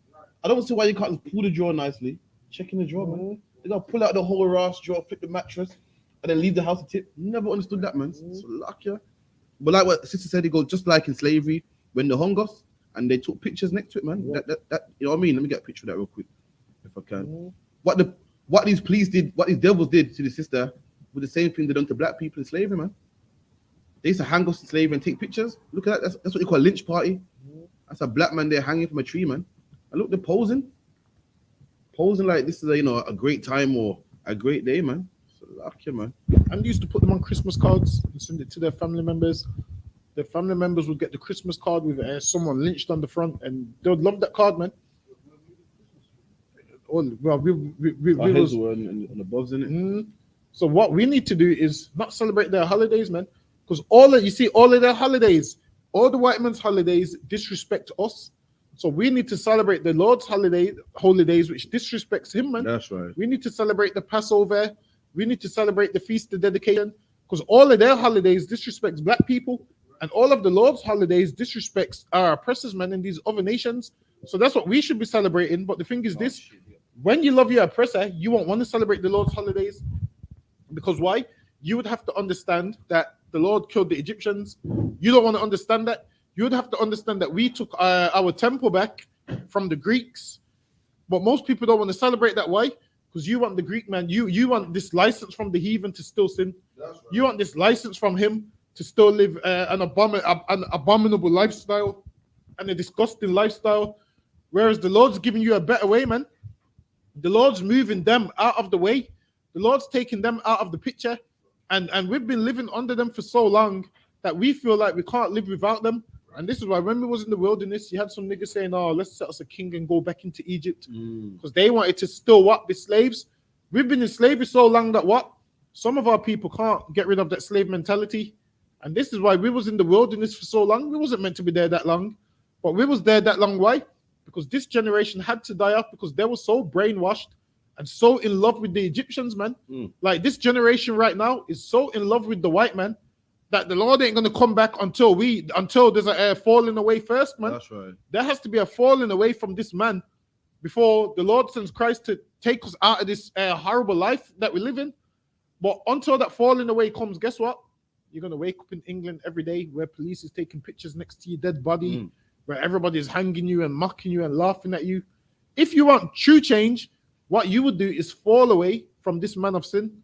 I don't see why you can't pull the drawer nicely. Check in the drawer, man. They gotta pull out the whole ass drawer, flip the mattress, and then leave the house a tip. Never understood that, man. So lucky. But like what sister said, it goes just like in slavery when they hung us and they took pictures next to it, man. That you know what I mean? Let me get a picture of that real quick, if I can. What these police did, what these devils did to the sister, was the same thing they done to black people in slavery, man. They used to hang us in slavery and take pictures. Look at that. That's what you call a lynch party. That's a black man there hanging from a tree, man. And look, they're posing like this is a great time or a great day, man. So lucky, man. And used to put them on Christmas cards and send it to their family members. Their family members would get the Christmas card with someone lynched on the front, and they would love that card, man. Well, we Our heads was were on the bobs, innit? So what we need to do is not celebrate their holidays, man, because all of their holidays, all the white man's holidays disrespect us. So we need to celebrate the Lord's holidays, which disrespects him, man. That's right. We need to celebrate the Passover. We need to celebrate the Feast of Dedication, because all of their holidays disrespects black people, and all of the Lord's holidays disrespects our oppressors, man, in these other nations. So that's what we should be celebrating. But the thing is this, when you love your oppressor, you won't want to celebrate the Lord's holidays. Because why? You would have to understand that the Lord killed the Egyptians. You don't want to understand that. You would have to understand that we took our temple back from the Greeks. But most people don't want to celebrate that. Why? Because you want the Greek man. You want this license from the heathen to still sin. Right. You want this license from him to still live an abominable lifestyle and a disgusting lifestyle. Whereas the Lord's giving you a better way, man. The Lord's moving them out of the way. The Lord's taking them out of the picture, and we've been living under them for so long that we feel like we can't live without them. And this is why when we was in the wilderness, you had some niggas saying, "Oh, let's set us a king and go back into Egypt," because they wanted to still be slaves. We've been in slavery so long that some of our people can't get rid of that slave mentality, and this is why we was in the wilderness for so long. We wasn't meant to be there that long, but we was there that long. Why? Because this generation had to die off because they were so brainwashed and so in love with the Egyptians, man. Like this generation right now is so in love with the white man that the Lord ain't gonna come back until there's a falling away first, man. That's right. There has to be a falling away from this man before the Lord sends Christ to take us out of this horrible life that we live in. But until that falling away comes, guess what? You're gonna wake up in England every day where police is taking pictures next to your dead body, where everybody is hanging you and mocking you and laughing at you. If you want true change, what you would do is fall away from this man of sin.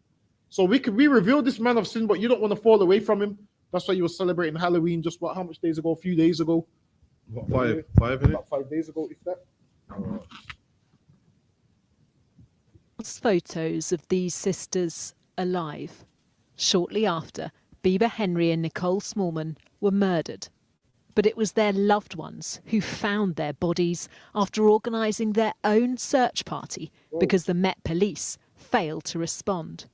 So we reveal this man of sin, but you don't want to fall away from him. That's why you were celebrating Halloween just how much days ago? A few days ago. What, five in it? About 5 days ago, if that. Photos of these sisters alive. Shortly after, Bieber Henry and Nicole Smallman were murdered. But it was their loved ones who found their bodies after organising their own search party because the Met Police failed to respond.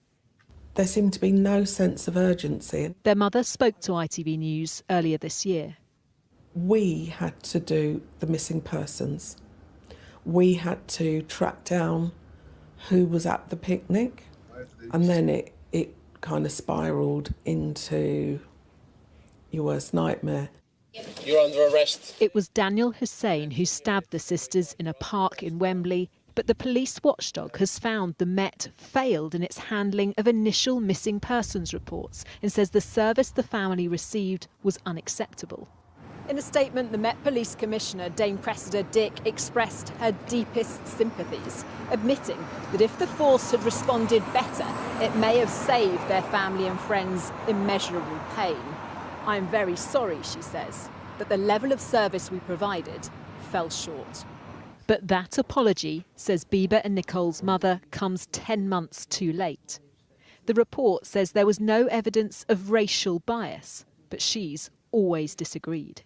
There seemed to be no sense of urgency. Their mother spoke to ITV News earlier this year. We had to do the missing persons. We had to track down who was at the picnic, and then it kind of spiralled into your worst nightmare. You're under arrest. It was Daniel Hussein who stabbed the sisters in a park in Wembley, but the police watchdog has found the Met failed in its handling of initial missing persons reports and says the service the family received was unacceptable. In a statement, the Met Police Commissioner, Dame Cressida Dick, expressed her deepest sympathies, admitting that if the force had responded better, it may have saved their family and friends immeasurable pain. "I am very sorry," she says, "that the level of service we provided fell short." But that apology, says Bieber and Nicole's mother, comes 10 months too late. The report says there was no evidence of racial bias, but she's always disagreed.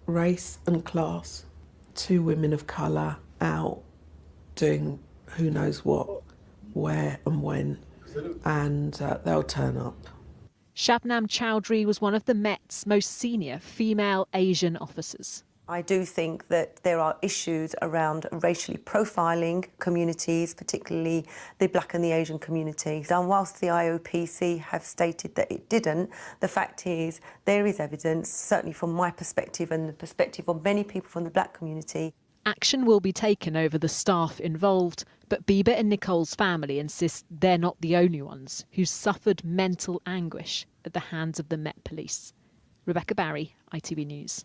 Race and class, 2 women of colour out doing who knows what, where and when, and they'll turn up. Shabnam Chowdhury was one of the Met's most senior female Asian officers. I do think that there are issues around racially profiling communities, particularly the Black and the Asian communities. And whilst the IOPC have stated that it didn't, the fact is there is evidence, certainly from my perspective and the perspective of many people from the Black community. Action will be taken over the staff involved, but Bieber and Nicole's family insist they're not the only ones who suffered mental anguish at the hands of the Met Police. Rebecca Barry, ITV News.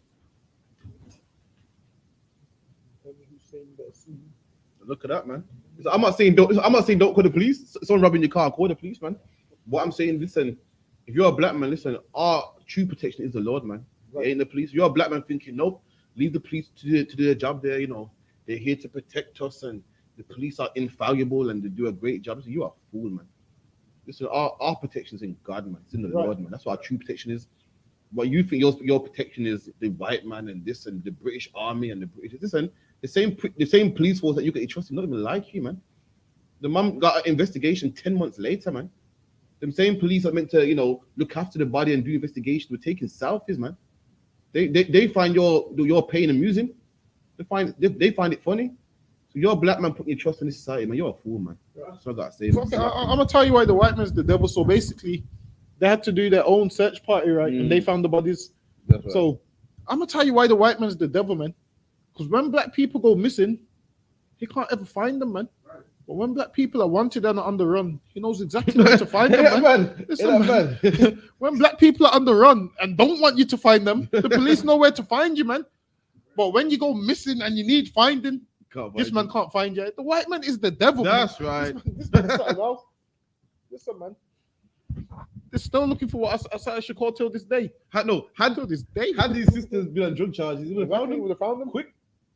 Look at that, man. I'm not saying don't call the police. Someone robbing your car, call the police, man. What I'm saying, listen, if you're a black man, listen, our true protection is the Lord, man. Right. It ain't the police. You're a black man thinking, nope, leave the police to do their job there, you know. They're here to protect us and the police are infallible and they do a great job. So you are a fool, man. Listen, our protection is in God, man. It's in the Lord, man. That's what our true protection is. What you think your protection is the white man and this and the British Army and the British. Listen, the same police force that you get trusted, not even like you, man. The mum got an investigation 10 months later, man. Them same police are meant to, look after the body and do investigation. We're taking selfies, man. They find your pain amusing. They find it funny. So you're a black man putting your trust in this society, man. You're a fool, man. So I gotta say. So, I'm gonna tell you why the white man's the devil. So basically, they had to do their own search party, right? And they found the bodies. That's right. So I'm gonna tell you why the white man's the devil, man. Because when black people go missing, he can't ever find them, man. But when black people are wanted and are on the run, he knows exactly where to find them, man. Listen, man. When black people are on the run and don't want you to find them, the police know where to find you, man. But when you go missing and you need finding, this man can't find you. The white man is the devil. That's man. right. This man's something else. Listen, man. They're still looking for what I should call till this day. Had these sisters been on drug charges, would have found them quick.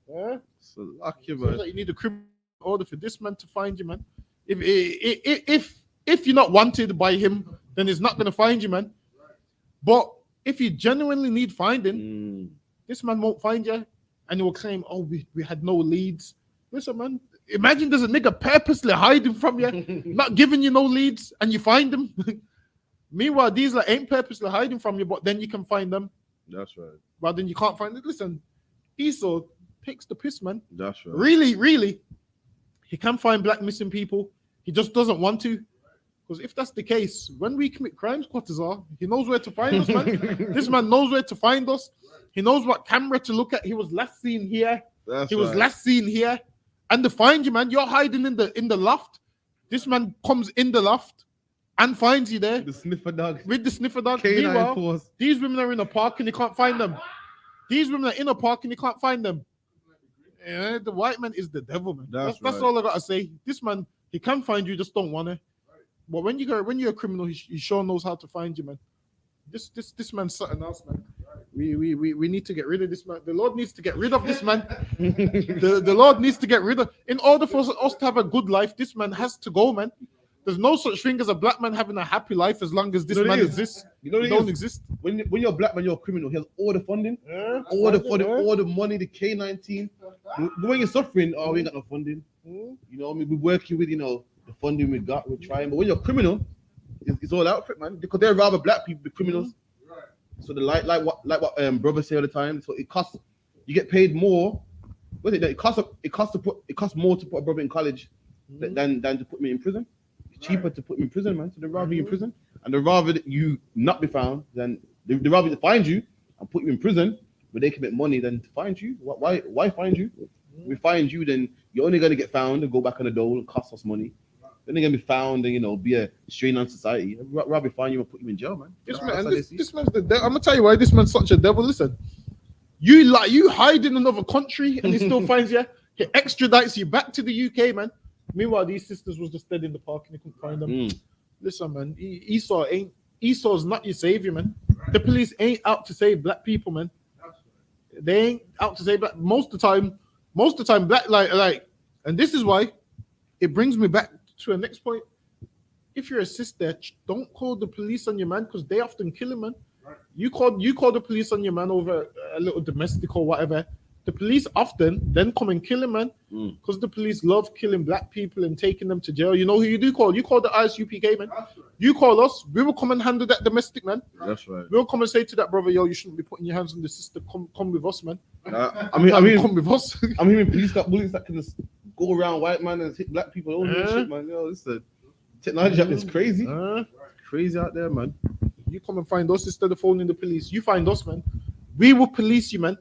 Yeah. So lucky, man. Like you need a criminal order for this man to find you, man. If you're not wanted by him, then he's not gonna find you, man. But if you genuinely need finding, this man won't find you, and he will claim, "Oh, we had no leads." Listen, man. Imagine there's a nigga purposely hiding from you, not giving you no leads, and you find him. Meanwhile, these ain't purposely hiding from you, but then you can find them. That's right. But then you can't find it. Listen, Esau takes the piss, man. That's right. Really, he can find black missing people. He just doesn't want to. Because if that's the case, when we commit crimes, Quatazar, he knows where to find us, man. This man knows where to find us. He knows what camera to look at. He was last seen here. He was last seen here. And to find you, man, you're hiding in the loft. This man comes in the loft and finds you there. The sniffer dog. With the sniffer dog. Canine Meanwhile, force. these women are in a park and you can't find them. These women are in a park and you can't find them. Yeah, the white man is the devil, man. That's all I gotta say. This man, he can find you, just don't want to. But when you're a criminal, he sure knows how to find you, man. This man's something else, man. We need to get rid of this man. The Lord needs to get rid of this man. the Lord needs to get rid of. In order for us to have a good life, this man has to go, man. There's no such thing as a black man having a happy life as long as this man exists. You don't exist. When you're a black man, you're a criminal. He has all the funding, all the money, the K-9 team. When you're suffering, we ain't got no funding. You know what I mean? We're working with, the funding we got, we're trying. But when you're a criminal, it's all out for it, man. Because they'd rather black people be criminals. So the like what brothers say all the time. So it costs. You get paid more. What is it? It costs more to put a brother in college than to put me in prison. It's cheaper to put me in prison, man. So they'd rather you in prison, and they'd rather that you not be found than they'd rather find you and put you in prison where they can make money than to find you. Why find you? If we find you, then you're only gonna get found and go back on the dole and cost us money. Then they're gonna be found and be a strain on society. I'd rather find you and put you in jail, man. This man's the devil. I'm gonna tell you why this man's such a devil. Listen, you hide in another country and he still finds you. He extradites you back to the UK, man. Meanwhile, these sisters was just dead in the park and they couldn't find them. Listen, man, Esau's not your savior, man. The police ain't out to save black people, man. They ain't out to save black. Most of the time, black like, and this is why it brings me back to a next point. If you're a sister, don't call the police on your man because they often kill him, man. You call the police on your man over a little domestic or whatever. The police often then come and kill him, man, because the police love killing black people and taking them to jail. You know who you do call? You call the ISUPK, man. You call us. We will come and handle that domestic, man. That's right. We'll come and say to that brother, yo, you shouldn't be putting your hands on the sister. Come with us, man. I mean, come with us. I mean, police got bullets that can just go around white man and hit black people. All that shit, man. Yo, this technology out there is crazy. Crazy out there, man. You come and find us instead of phoning the police. You find us, man. We will police you, man.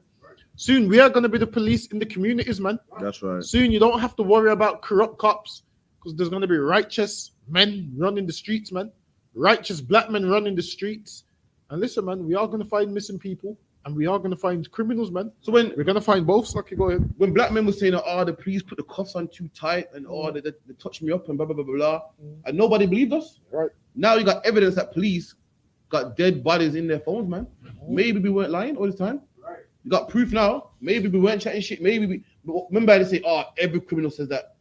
Soon we are going to be the police in the communities, man. That's right. Soon you don't have to worry about corrupt cops because there's going to be righteous men running the streets, man. Righteous black men running the streets. And listen, man, we are going to find missing people and we are going to find criminals, man. So when we're going to find both, so okay, go ahead. When black men were saying, the police put the cuffs on too tight and they touched me up and blah, blah, blah, blah, blah. And nobody believed us. Right. Now you got evidence that police got dead bodies in their phones, man. Maybe we weren't lying all the time. You got proof now. Maybe we weren't chatting shit. But remember they say, every criminal says that.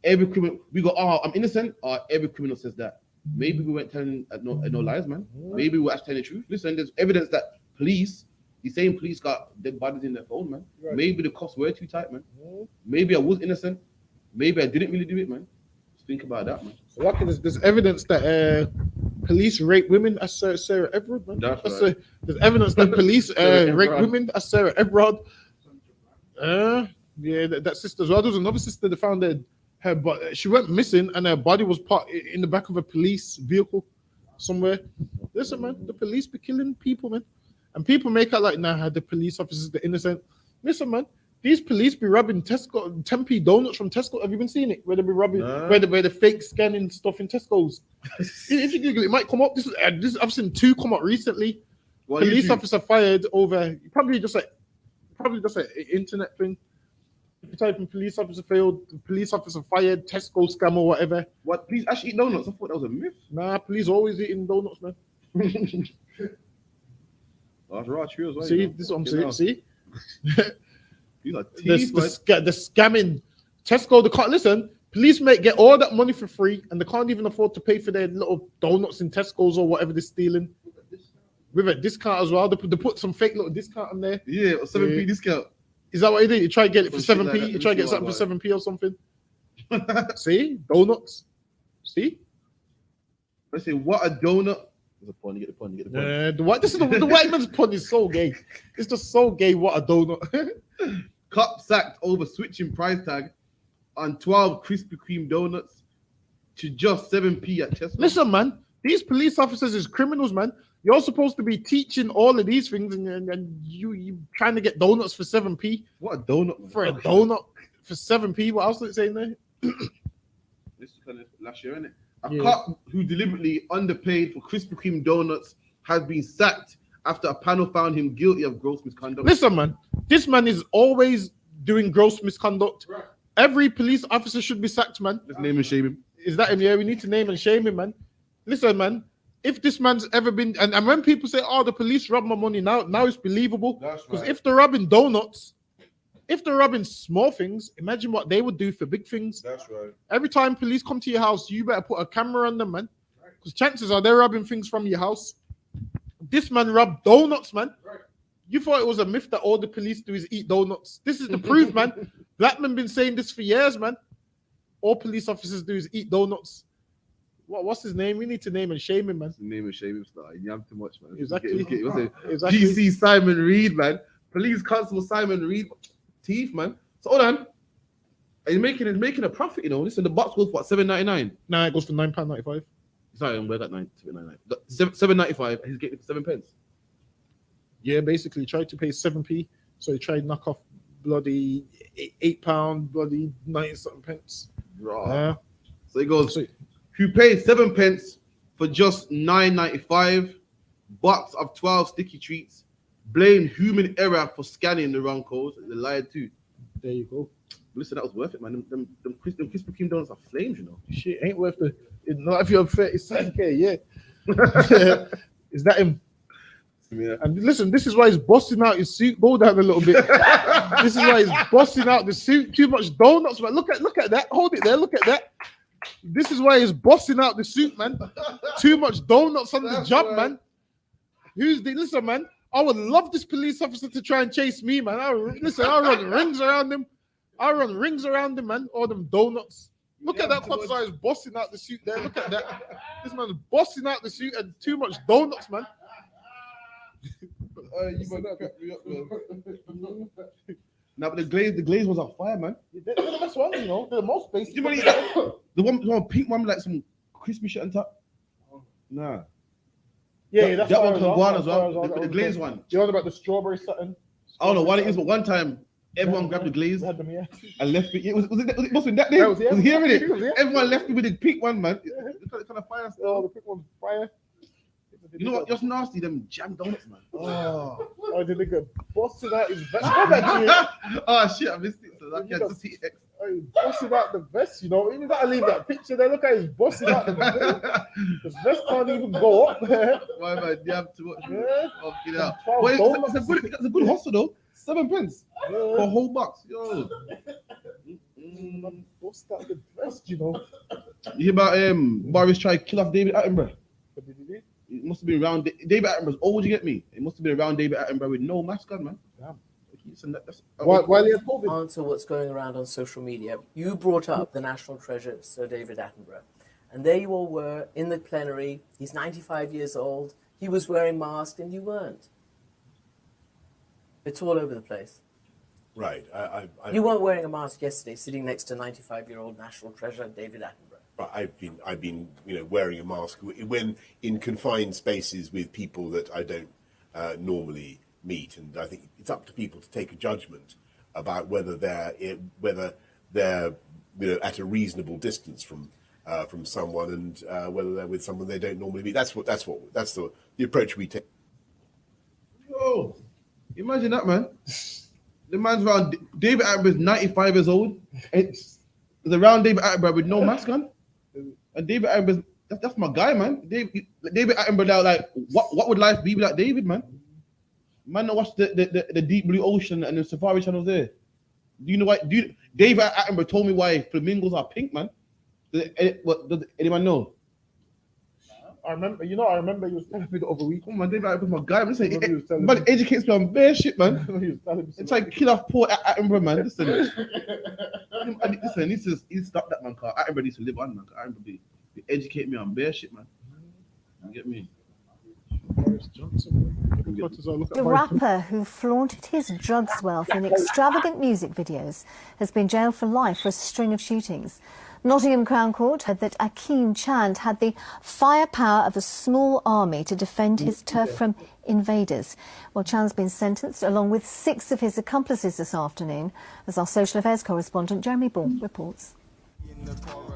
Every criminal, we go, I'm innocent. Every criminal says that. Maybe we weren't telling no lies, man. Maybe we were actually telling the truth. Listen, there's evidence that police, the same police, got dead bodies in their phone, man. Right. Maybe the cops were too tight, man. Maybe I was innocent. Maybe I didn't really do it, man. Just think about that, man. Lucky there's evidence that police rape women. That's Sarah Everard, man. That's right. There's evidence that police rape women. That's Sarah Everard. Yeah, that sister as well. There was another sister that found her, but she went missing, and her body was part in the back of a police vehicle somewhere. Listen, man, the police be killing people, man, and people make out like, nah, the police officers the innocent. Listen, man, these police be robbing Tesco 10p donuts from Tesco. Have you been seeing it? Where they be robbing, where the fake scanning stuff in Tesco's. If you Google it, might come up. This I've seen 2 come up recently. Police officer fired over probably just an internet thing. If you type in police officer failed, police officer fired, Tesco scam or whatever. What? Police actually eat donuts? I thought that was a myth. Nah, police always eating donuts, man. That's right, true as well. See, this is what I'm saying. See, these are teeth, the scamming. Tesco, listen. Police get all that money for free, and they can't even afford to pay for their little donuts in Tesco's or whatever they're stealing. With a discount as well. They put some fake little discount on there. Yeah, 7p discount. Is that what you did? You try to get it for Some 7p? shit like that. You try to get something for 7p or something? See? Donuts. See? I say, what a donut. There's a pun, you get the pun, you get the pun. The white man's pun is so gay. It's just so gay, what a donut. Cop sacked over switching price tag on 12 Krispy Kreme donuts to just 7p at Tesco. Listen, man, these police officers is criminals, man. You're supposed to be teaching all of these things, and you trying to get donuts for 7p. What a donut, man. For a donut for 7p. What else did it say in there? This is kind of last year, isn't it? A cop who deliberately underpaid for Krispy Kreme donuts has been sacked after a panel found him guilty of gross misconduct. Listen, man, this man is always doing gross misconduct. Right. Every police officer should be sacked, man. Let's name and shame him. Is that him? Yeah, we need to name and shame him, man. Listen, man. If this man's ever been, and when people say, "Oh, the police robbed my money," now it's believable. Because right. If they're robbing donuts, if they're robbing small things, imagine what they would do for big things. That's right. Every time police come to your house, you better put a camera on them, man. Because chances are they're robbing things from your house. This man robbed donuts, man. Right. You thought it was a myth that all the police do is eat donuts. This is the proof, man. Black men been saying this for years, man. All police officers do is eat donuts. What's his name? We need to name and shame him, man. Name and shame him, star. You have too much, man. Exactly. Exactly. GC Simon Reed, man. Police Constable Simon Reed. Teeth, man. So hold on. He's making a profit, you know. Listen, the box goes for what, $7.99? Nah, it goes for £9.95. Sorry, we got $7.99. $7.95. He's getting 7 pence. Yeah, basically, he tried to pay 7p, so he tried to knock off bloody £8, bloody 90-something pence. Right. So he goes. Who paid 7 pence for just $9.95, box of 12 sticky treats, blamed human error for scanning the wrong codes. They lied too. There you go. Listen, that was worth it, man. Them Krispy Kreme donuts are flames, you know. Shit, ain't worth the. Not if you're 37k, yeah. Is that him? Yeah. And listen, this is why he's busting out his suit. Go down a little bit. This is why he's busting out the suit. Too much donuts, man. Look at that. Hold it there. Look at that. This is why he's busting out the suit, man. Too much donuts on the job, man. Listen, man. I would love this police officer to try and chase me, man. I'll run rings around him. Man. All them donuts. Look at that officer is busting out the suit there. Look at that. This man's busting out the suit and too much donuts, man. You might crack me up, man. Now, but the glaze was on fire, man. They're the best ones, you know. They're the most basic. You want to the one pink one with like some crispy shit on top? Nah. Yeah, that's that one can go on as well. The glaze one. You know about the strawberry satin? I don't know what it is, but one time everyone grabbed the glaze and left it. Was it must have been that day? That was here, innit? Everyone left me with the pink one, man. It's kind of fire. Oh, the pink one's fire. You know what? Just nasty, them jam donuts, man. Oh, did they get busted out his vest? Oh shit, I missed it. So I can't just see it. He busted out the vest, you know. You gotta leave that picture there. Look how he's busted out the vest. The vest can't even go up there. Why, man? You have too much. Yeah. Fucking hell. Well, it's a good hustle, though. 7 pence for a whole box. Yo. Bust out the vest, you know. You hear about Boris trying to kill off David Attenborough? What did he do? It must have been around David Attenborough's old. You get me? It must have been around David Attenborough with no mask on, man. Damn. Why answer what's going around on social media? You brought up the national treasure, Sir David Attenborough, and there you all were in the plenary. He's 95 years old. He was wearing masks, and you weren't. It's all over the place. Right. You weren't wearing a mask yesterday, sitting next to 95-year-old national treasure David Attenborough. But I've been, wearing a mask when in confined spaces with people that I don't normally meet, and I think it's up to people to take a judgment about whether they're at a reasonable distance from someone, and whether they're with someone they don't normally meet. That's the approach we take. Yo, imagine that, man. The man's around. David Attenborough's 95 years old. It's around David Attenborough with no mask on. And David Attenborough, that's my guy, man. David Attenborough now, like, what would life be without David, man? Man, I watch the Deep Blue Ocean and the Safari channels there. Do you know why? David Attenborough told me why flamingos are pink, man. Does anyone know? I remember you was telling me the other week. Oh man, David Attenborough's my guy. Man, it educates me on bare shit, man. It's like kill off poor Attenborough, man. Listen, he needs to stop that, man. Cause Attenborough needs to live on, man. Attenborough be educate me on bare shit, man. You get me? The rapper who flaunted his drugs wealth in extravagant music videos has been jailed for life for a string of shootings. Nottingham Crown Court heard that Akeem Chand had the firepower of a small army to defend his turf from invaders. Well, Chand's been sentenced along with 6 of his accomplices this afternoon, as our social affairs correspondent Jeremy Ball reports.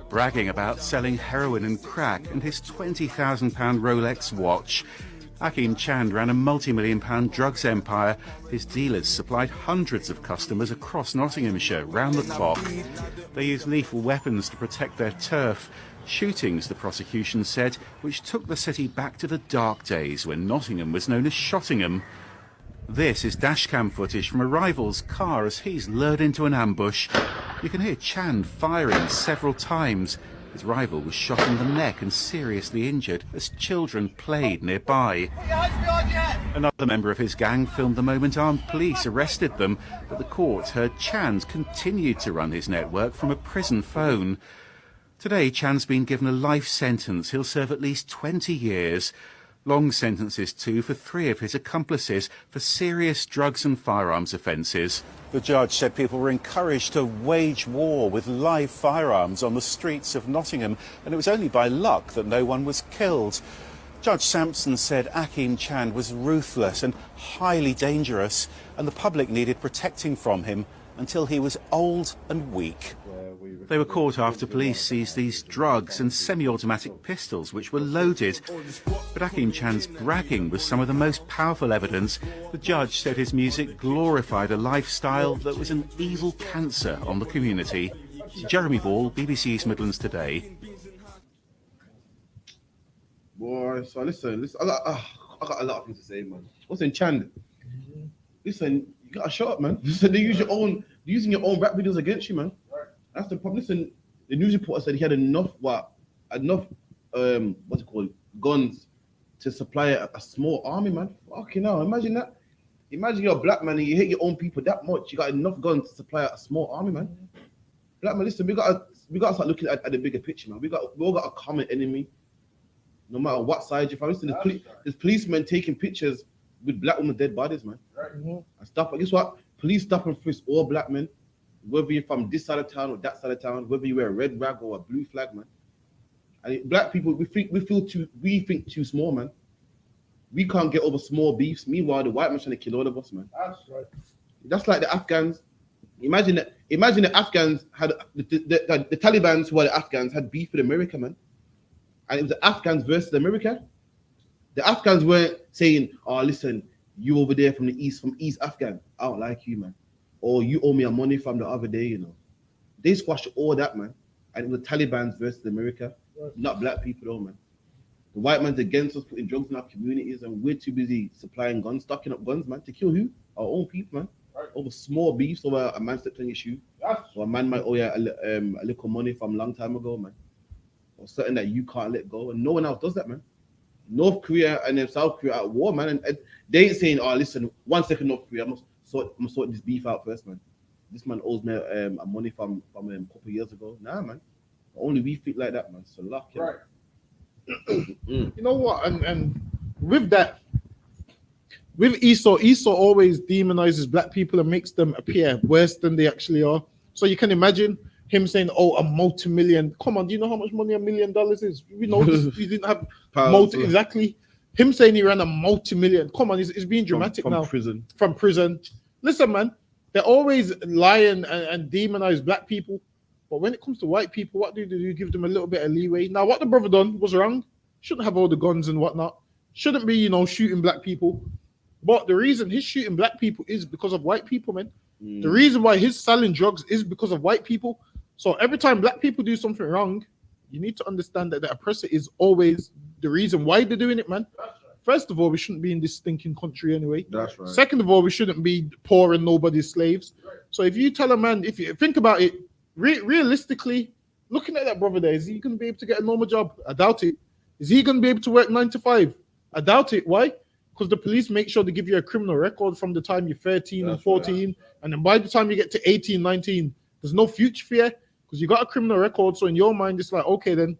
Bragging about selling heroin and crack and his £20,000 Rolex watch, Akeem Chand ran a multi-million-pound drugs empire. His dealers supplied hundreds of customers across Nottinghamshire round the clock. They used lethal weapons to protect their turf. Shootings, the prosecution said, which took the city back to the dark days when Nottingham was known as Shottingham. This is dashcam footage from a rival's car as he's lured into an ambush. You can hear Chand firing several times. His rival was shot in the neck and seriously injured as children played nearby. Another member of his gang filmed the moment armed police arrested them, but the court heard Chand continued to run his network from a prison phone. Today, Chand's been given a life sentence. He'll serve at least 20 years. Long sentences too for 3 of his accomplices for serious drugs and firearms offences. The judge said people were encouraged to wage war with live firearms on the streets of Nottingham, and it was only by luck that no one was killed. Judge Sampson said Akeem Chand was ruthless and highly dangerous, and the public needed protecting from him until he was old and weak. They were caught after police seized these drugs and semi-automatic pistols which were loaded. But Akeem Chand's bragging was some of the most powerful evidence. The judge said his music glorified a lifestyle that was an evil cancer on the community. Jeremy Ball, BBC East Midlands Today. Boy, so listen, I got a lot of things to say, man. Listen, Chand, listen, you gotta shut up, man. Listen, they're using your own rap videos against you, man. That's the problem. Listen, the news reporter said he had enough guns to supply a small army, man. Fucking hell, imagine that. Imagine you're a black man and you hate your own people that much. You got enough guns to supply a small army, man. Black man, listen, we gotta start looking at the bigger picture, man. We all got a common enemy, no matter what side you're from. Listen, there's policemen taking pictures with black women's dead bodies, man. And stuff. Guess what? Police stop and frisk all black men. Whether you're from this side of town or that side of town, whether you wear a red rag or a blue flag, man. And black people, we think too small, man. We can't get over small beefs. Meanwhile, the white man's trying to kill all of us, man. That's right. That's like the Afghans. Imagine the Afghans had the Taliban, who are the Afghans, had beef with America, man. And it was the Afghans versus America. The Afghans weren't saying, "Oh, listen, you over there from East Afghan, I don't like you, man." Or you owe me a money from the other day, you know. They squashed all that, man. And it was the Taliban versus America, not black people, though, man. The white man's against us putting drugs in our communities, and we're too busy supplying guns, stocking up guns, man, to kill who? Our own people, man. Over small beefs, over a man stepped on your shoe. Or a man might owe you a little money from a long time ago, man. or something that you can't let go, and no one else does that, man. North Korea and then South Korea at war, man, and they ain't saying, "Oh, listen, 1 second, North Korea, I must sort this beef out first, man. This man owes me money from a couple of years ago." Nah, man. Only we think like that, man. So luck, yeah. Right. You know what? And with that, with Esau always demonizes black people and makes them appear worse than they actually are. So you can imagine him saying, "Oh, a multi-million." Come on, do you know how much money $1 million is? We know this. We didn't have exactly. Him saying he ran a multi-million. Come on, it's being dramatic from now. From prison. Listen, man, they're always lying and demonize black people. But when it comes to white people, what do you do? You give them a little bit of leeway. Now, what the brother done was wrong. Shouldn't have all the guns and whatnot. Shouldn't be, shooting black people. But the reason he's shooting black people is because of white people, man. The reason why he's selling drugs is because of white people. So every time black people do something wrong, you need to understand that the oppressor is always the reason why they're doing it, man. First of all, we shouldn't be in this stinking country anyway. That's right. Second of all, we shouldn't be poor and nobody's slaves. So if you tell a man, if you think about it, realistically, looking at that brother there, is he going to be able to get a normal job? I doubt it. Is he going to be able to work 9 to 5? I doubt it. Why? Because the police make sure they give you a criminal record from the time you're 13 and 14. Right. And then by the time you get to 18, 19, there's no future fear because you got a criminal record. So in your mind, it's like, okay, then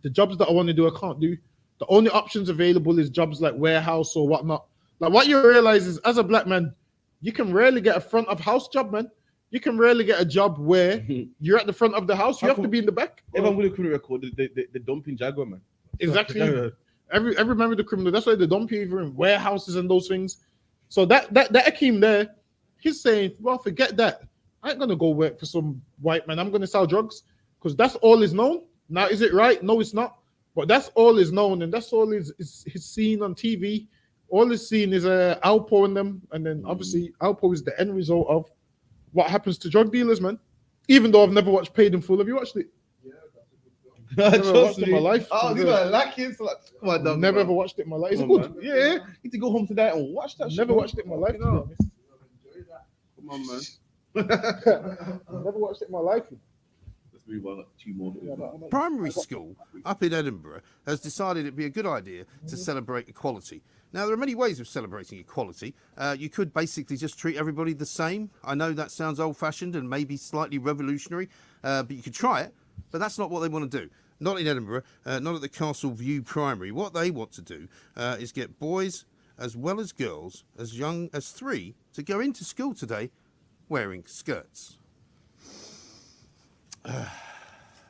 the jobs that I want to do, I can't do. The only options available is jobs like warehouse or whatnot. Like what you realize is as a black man, you can rarely get a front of house job, man. You can rarely get a job where you're at the front of the house. You have to be in the back. Everyone with a criminal record, the dumping Jaguar, man. Exactly. Every member of the criminal, that's why they dump you even in warehouses and those things. So that Akeem there, he's saying, well, forget that. I ain't gonna go work for some white man. I'm gonna sell drugs because that's all is known. Now, is it right? No, it's not. But that's all is known, and that's all is seen on TV. All is seen is Alpo and them, and then obviously Alpo is the end result of what happens to drug dealers, man. Even though I've never watched Paid in Full, have you watched it? Yeah, I've never watched it in my life. Oh, these are lacking. So come on, dog, never ever watched it in my life. It's good. Yeah, you need to go home today and watch that. Never watched it in my life. Come on, man. Never watched it in my life. Let's move on. 2 more. Primary school up in Edinburgh has decided it'd be a good idea to celebrate equality. Now, there are many ways of celebrating equality. You could basically just treat everybody the same. I know that sounds old-fashioned and maybe slightly revolutionary, but you could try it. But that's not what they want to do. Not in Edinburgh, not at the Castle View Primary. What they want to do is get boys as well as girls as young as 3 to go into school today wearing skirts.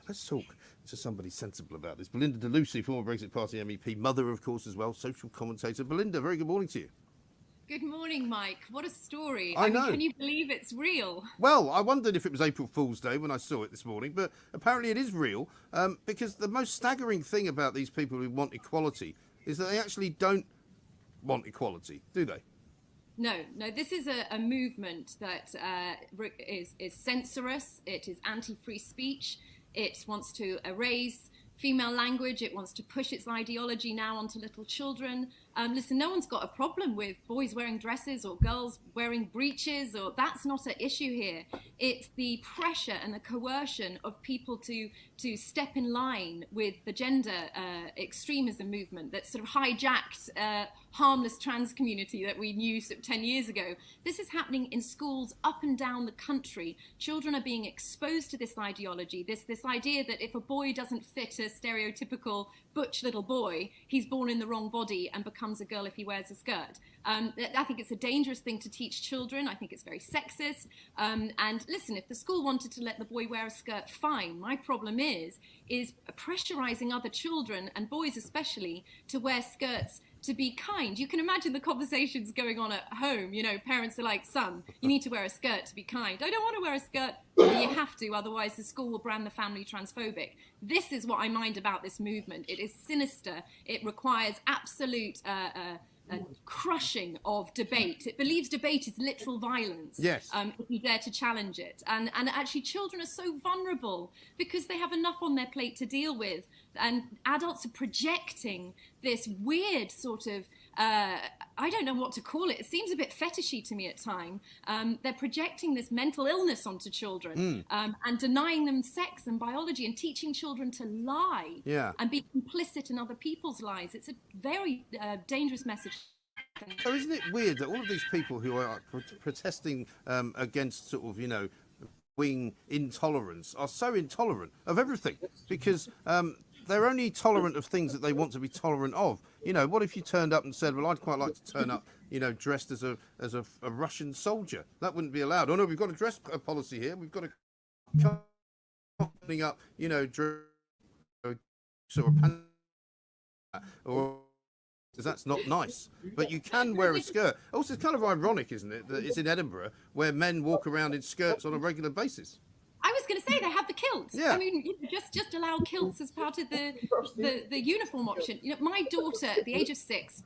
Let's talk to somebody sensible about this. Belinda de Lucy, former Brexit Party MEP, mother, of course, as well, social commentator. Belinda, very good morning to you. Good morning, Mike. What a story. I know. Mean, can you believe it's real? Well, I wondered if it was April Fool's Day when I saw it this morning, but apparently it is real, because the most staggering thing about these people who want equality is that they actually don't want equality, do they? No, this is a movement that is censorious, it is anti-free speech, it wants to erase female language, it wants to push its ideology now onto little children. Listen, no one's got a problem with boys wearing dresses or girls wearing breeches, or that's not an issue here. It's the pressure and the coercion of people to step in line with the gender extremism movement that sort of hijacked harmless trans community that we knew 10 years ago. This is happening in schools up and down the country. Children are being exposed to this ideology, this idea that if a boy doesn't fit a stereotypical butch little boy, he's born in the wrong body and becomes a girl if he wears a skirt. I think it's a dangerous thing to teach children. I think it's very sexist. And listen, if the school wanted to let the boy wear a skirt, fine. My problem is pressurizing other children, and boys especially, to wear skirts to be kind. You can imagine the conversations going on at home. You know, parents are like, son, you need to wear a skirt to be kind. I don't want to wear a skirt. Well, you have to, otherwise the school will brand the family transphobic. This is what I mind about this movement. It is sinister. It requires absolute crushing of debate. It believes debate is literal violence. Yes. If you dare to challenge it. And actually children are so vulnerable because they have enough on their plate to deal with. And adults are projecting this weird sort of I don't know what to call it. It seems a bit fetishy to me at times. They're projecting this mental illness onto children and denying them sex and biology and teaching children to lie and be complicit in other people's lives. It's a very dangerous message. So isn't it weird that all of these people who are protesting against sort of, wing intolerance are so intolerant of everything? Because they're only tolerant of things that they want to be tolerant of. What if you turned up and said, well, I'd quite like to turn up, dressed as a Russian soldier? That wouldn't be allowed. Oh no, we've got a dress policy here. We've got to opening up, dress or a pant or because that's not nice. But you can wear a skirt. Also, it's kind of ironic, isn't it, that it's in Edinburgh where men walk around in skirts on a regular basis. I was going to say they have the kilts. Yeah. I mean, just allow kilts as part of the uniform option. My daughter at the age of 6.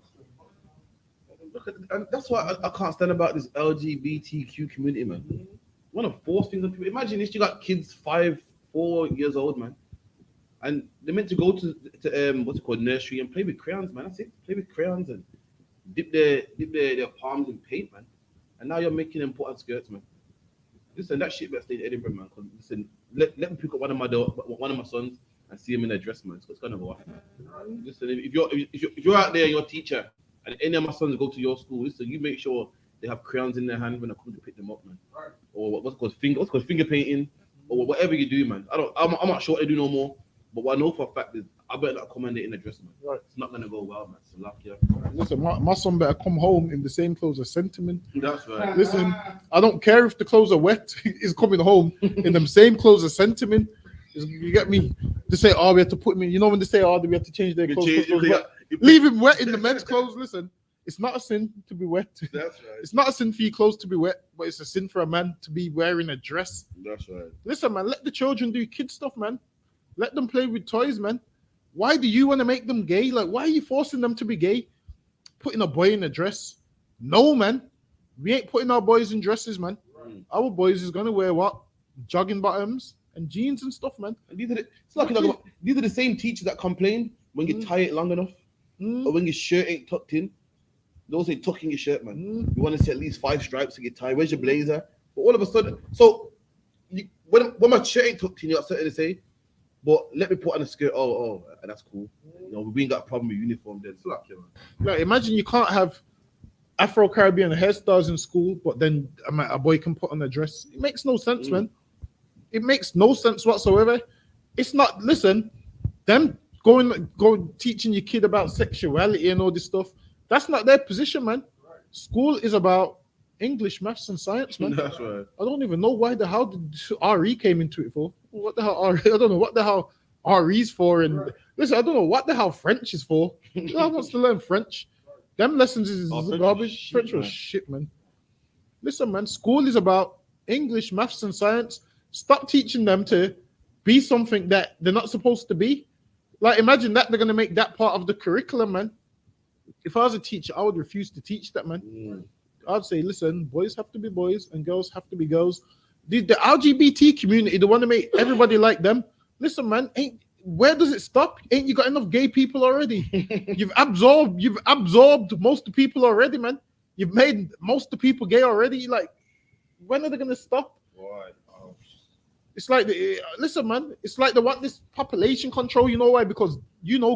And that's why I can't stand about this LGBTQ community, man. Want to force things on people. Imagine if you got kids 4 years old, man, and they're meant to go to what's it called, nursery, and play with crayons, man. That's it. Play with crayons and dip their palms in paint, man. And now you're making them put on skirts, man. Listen, that shit better stay in Edinburgh, man. Cause listen, let me pick up one of my sons and see him in a dress, man. So it's gonna go off, man. Listen, if you're out there, your teacher, and any of my sons go to your school, listen, you make sure they have crayons in their hand when I come to pick them up, man. Or what's called finger painting, or whatever you do, man. I'm not sure what they do no more. But what I know for a fact is I better not command it in a dress, man. Right. It's not gonna go well, man. So luck, yeah. Listen, my son better come home in the same clothes as Sentiment. That's right. Listen, I don't care if the clothes are wet. He's coming home in them same clothes as Sentiment. You get me? They say, oh, we have to put him in. When they say, oh, we have to change their clothes. Leave him wet in the men's clothes. Listen, it's not a sin to be wet. That's right. It's not a sin for your clothes to be wet, but it's a sin for a man to be wearing a dress. That's right. Listen, man, let the children do kid stuff, man. Let them play with toys, man. Why do you want to make them gay? Like, why are you forcing them to be gay? Putting a boy in a dress? No, man. We ain't putting our boys in dresses, man. Our boys is gonna wear what? Jogging bottoms and jeans and stuff, man. And these are the same teachers that complain when you tie it long enough, or when your shirt ain't tucked in. Those say tuck in your shirt, man. You want to see at least 5 stripes to get tie. Where's your blazer? But all of a sudden, when my shirt ain't tucked in, you got something to say. But let me put on a skirt. Oh, that's cool. We ain't got a problem with uniform then. Slack, man. Like, imagine you can't have Afro-Caribbean hairstyles in school, but then a boy can put on a dress. It makes no sense, man. It makes no sense whatsoever. It's not, listen, them going teaching your kid about sexuality and all this stuff, that's not their position, man. School is about English, maths, and science, man. That's right. I don't even know how did RE came into it for. What the hell RE? I don't know what the hell RE's for. And listen, I don't know what the hell French is for. Who wants to learn French? Them lessons is garbage. French was shit, man. Listen, man, school is about English, maths, and science. Stop teaching them to be something that they're not supposed to be. Like, imagine that they're gonna make that part of the curriculum, man. If I was a teacher, I would refuse to teach that, man. I'd say, listen, boys have to be boys and girls have to be girls. The LGBT community, they want to make everybody like them. Listen, man, where does it stop? Ain't you got enough gay people already? You've absorbed most of the people already, man. You've made most of the people gay already. Like, when are they gonna stop? Right. It's like, listen, man, it's like they want this population control. You know why? Because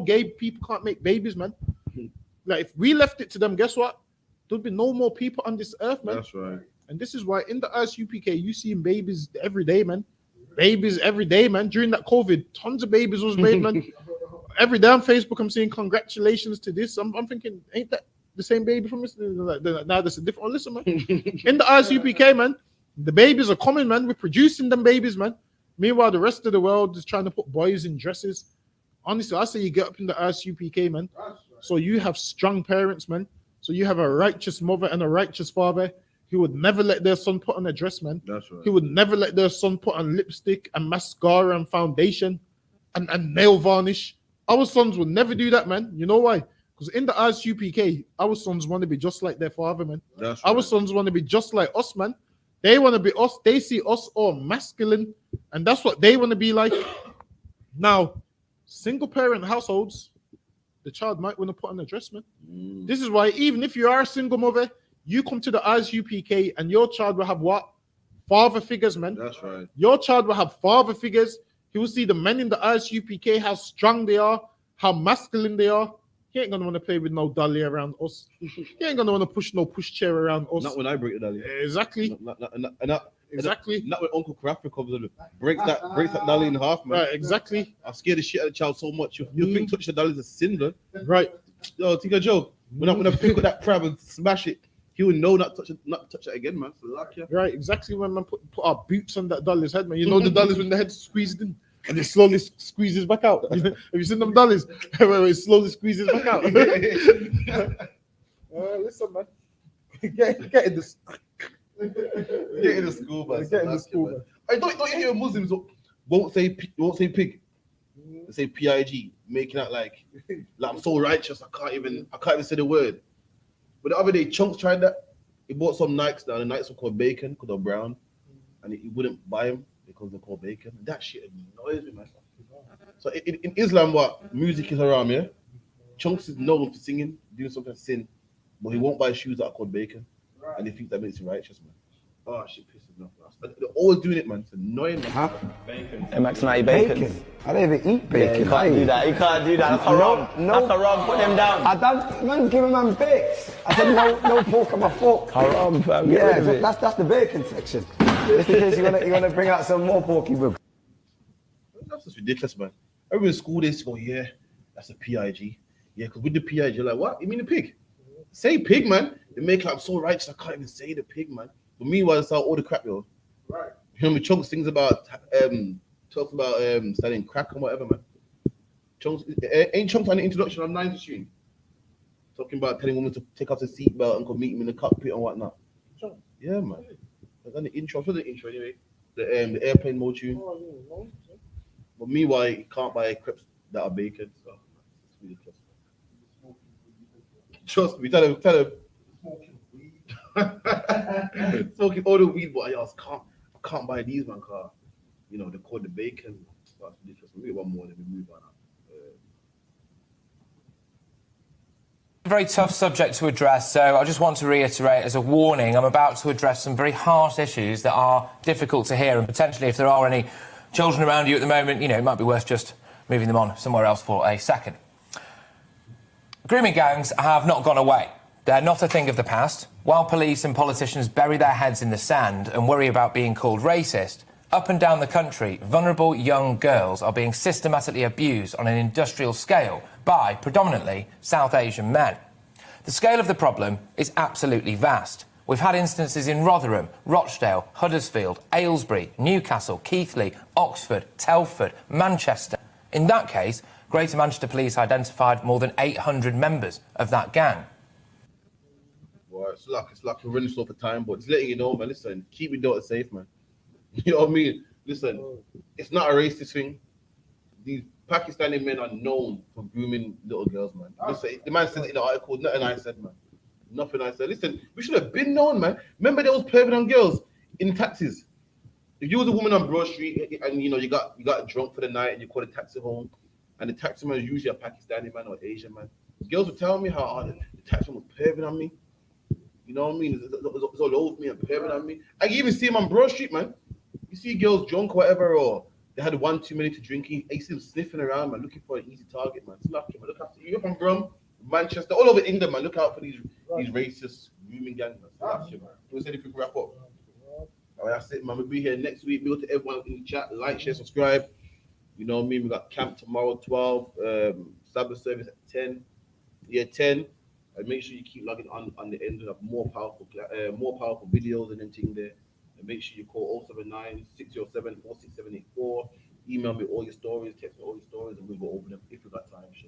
gay people can't make babies, man. Like, if we left it to them, guess what? There'd be no more people on this earth, man. That's right. And this is why in the ISUPK, you see babies every day, man. Babies every day, man. During that COVID, tons of babies was made, man. Every day on Facebook, I'm seeing congratulations to this. I'm thinking, ain't that the same baby from this? Now that's a different one. Listen, man. In the ISUPK, man, the babies are coming, man. We're producing them babies, man. Meanwhile, the rest of the world is trying to put boys in dresses. Honestly, I say you get up in the ISUPK, man. So you have strong parents, man. So you have a righteous mother and a righteous father who would never let their son put on a dress, man. That's right. He would never let their son put on lipstick and mascara and foundation and nail varnish. Our sons would never do that, man. You know why? Because in the ISUPK, our sons want to be just like their father, man. That's right. Our sons want to be just like us, man. They want to be us. They see us all masculine, and that's what they want to be like. Now, single parent households, the child might want to put on a dress, man. This is why even if you are a single mother, you come to the ISUPK and your child will have what? Father figures, man. That's right. Your child will have father figures. He will see the men in the ISUPK, how strong they are, how masculine they are. He ain't gonna want to play with no dolly around us. He ain't gonna want to push no pushchair around us. Not when I break the dolly. Exactly. Exactly. Not when Uncle Crafter comes and breaks that dolly in half, man. Right, exactly. I scare the shit out of the child so much. You think touching the dolly is a sin, bro? Right. Yo, take a joke. When I pick up that crab and smash it, he will know not to touch it again, man. So luck, yeah. Right, exactly. When man put our boots on that dolly's head, man. You know the dollies when the head's squeezed in and it slowly squeezes back out. Have you seen them dollies where it slowly squeezes back out? Listen, man. Get in this. Get in the school, man. Get in the school, man. I don't you hear Muslims won't say pig. They say pig, making out like I'm so righteous. I can't even say the word. But the other day, Chunks tried that. He bought some Nikes now. The Nikes were called bacon because they're brown, and he wouldn't buy them because they're called bacon. That shit annoys me, man. So in Islam, what music is haram, yeah? Chunks is known for singing, doing something sin, but he won't buy shoes that are called bacon, and he thinks that makes him righteous, man. Oh, shit pisses me off. They're always doing it, man. It's annoying, man. Huh? Bacon. Hey, Max, now you bacon. I don't even eat bacon. Yeah, you can't do that. You can't do that. That's haram. That's haram. Put them down. I don't. Man, give him man bits. I said no pork on my fork. Haram, fam. Yeah, that's the bacon section. Just in case you wanna bring out some more porky books. That's just ridiculous, man. Everyone in school they go, yeah, that's a PIG. Yeah, because with the PIG, you're like, what? You mean the pig? Say pig, man. They make like I'm so righteous, I can't even say the pig, man. But meanwhile, it's all the crap, yo. Right. You know, Chunks things about talks about studying crack and whatever, man. Chunks ain't Chunks on the introduction of 9th Street talking about telling women to take off the seatbelt and go meet him in the cockpit and whatnot. Yeah, man. That's on the intro. For the intro anyway. The airplane mode tune. But meanwhile, you can't buy crepes that are bacon. So it's ridiculous. Trust me, tell him. Smoking all the weed, but I can't buy these, man, car. You know, they call the bacon. That's ridiculous. Maybe one more, then we move on. Very tough subject to address, so I just want to reiterate as a warning, I'm about to address some very harsh issues that are difficult to hear, and potentially if there are any children around you at the moment, you know, it might be worth just moving them on somewhere else for a second. Grooming gangs have not gone away. They're not a thing of the past. While police and politicians bury their heads in the sand and worry about being called racist, up and down the country, vulnerable young girls are being systematically abused on an industrial scale by, predominantly, South Asian men. The scale of the problem is absolutely vast. We've had instances in Rotherham, Rochdale, Huddersfield, Aylesbury, Newcastle, Keighley, Oxford, Telford, Manchester. In that case, Greater Manchester Police identified more than 800 members of that gang. Well, it's like we're running short for time, but just letting you know, man, listen, keep your daughter safe, man. You know what I mean? Listen, it's not a racist thing. These Pakistani men are known for grooming little girls, man. Listen, the man said it in the article, nothing I said, man. Nothing I said. Listen, we should have been known, man. Remember there was pervert on girls in taxis. If you was a woman on Broad Street and you know you got drunk for the night and you called a taxi home, and the taxi man is usually a Pakistani man or Asian man, girls would tell me how the taxi man was pervert on me. You know what I mean? It's all over me and pervert on me. I can even see him on Broad Street, man. You see girls drunk or whatever, or they had one too many to drink. I see them sniffing around, man, looking for an easy target, man. Snap him, man. Look after you. You're from Brum, Manchester, all over England, man. Look out for these racist grooming gangs, man. Snap him, man. Do we say if we can wrap up? All right, that's it, man. We'll be here next week. We'll go to everyone in the chat. Like, share, subscribe. You know what I mean? We got camp tomorrow, 12. Sabbath service at 10. Yeah, 10. And make sure you keep logging on the end of more powerful videos and everything there. And make sure you call 079-607-46784. Email me all your stories, text me all your stories, and we'll go over them if we got time. Sure.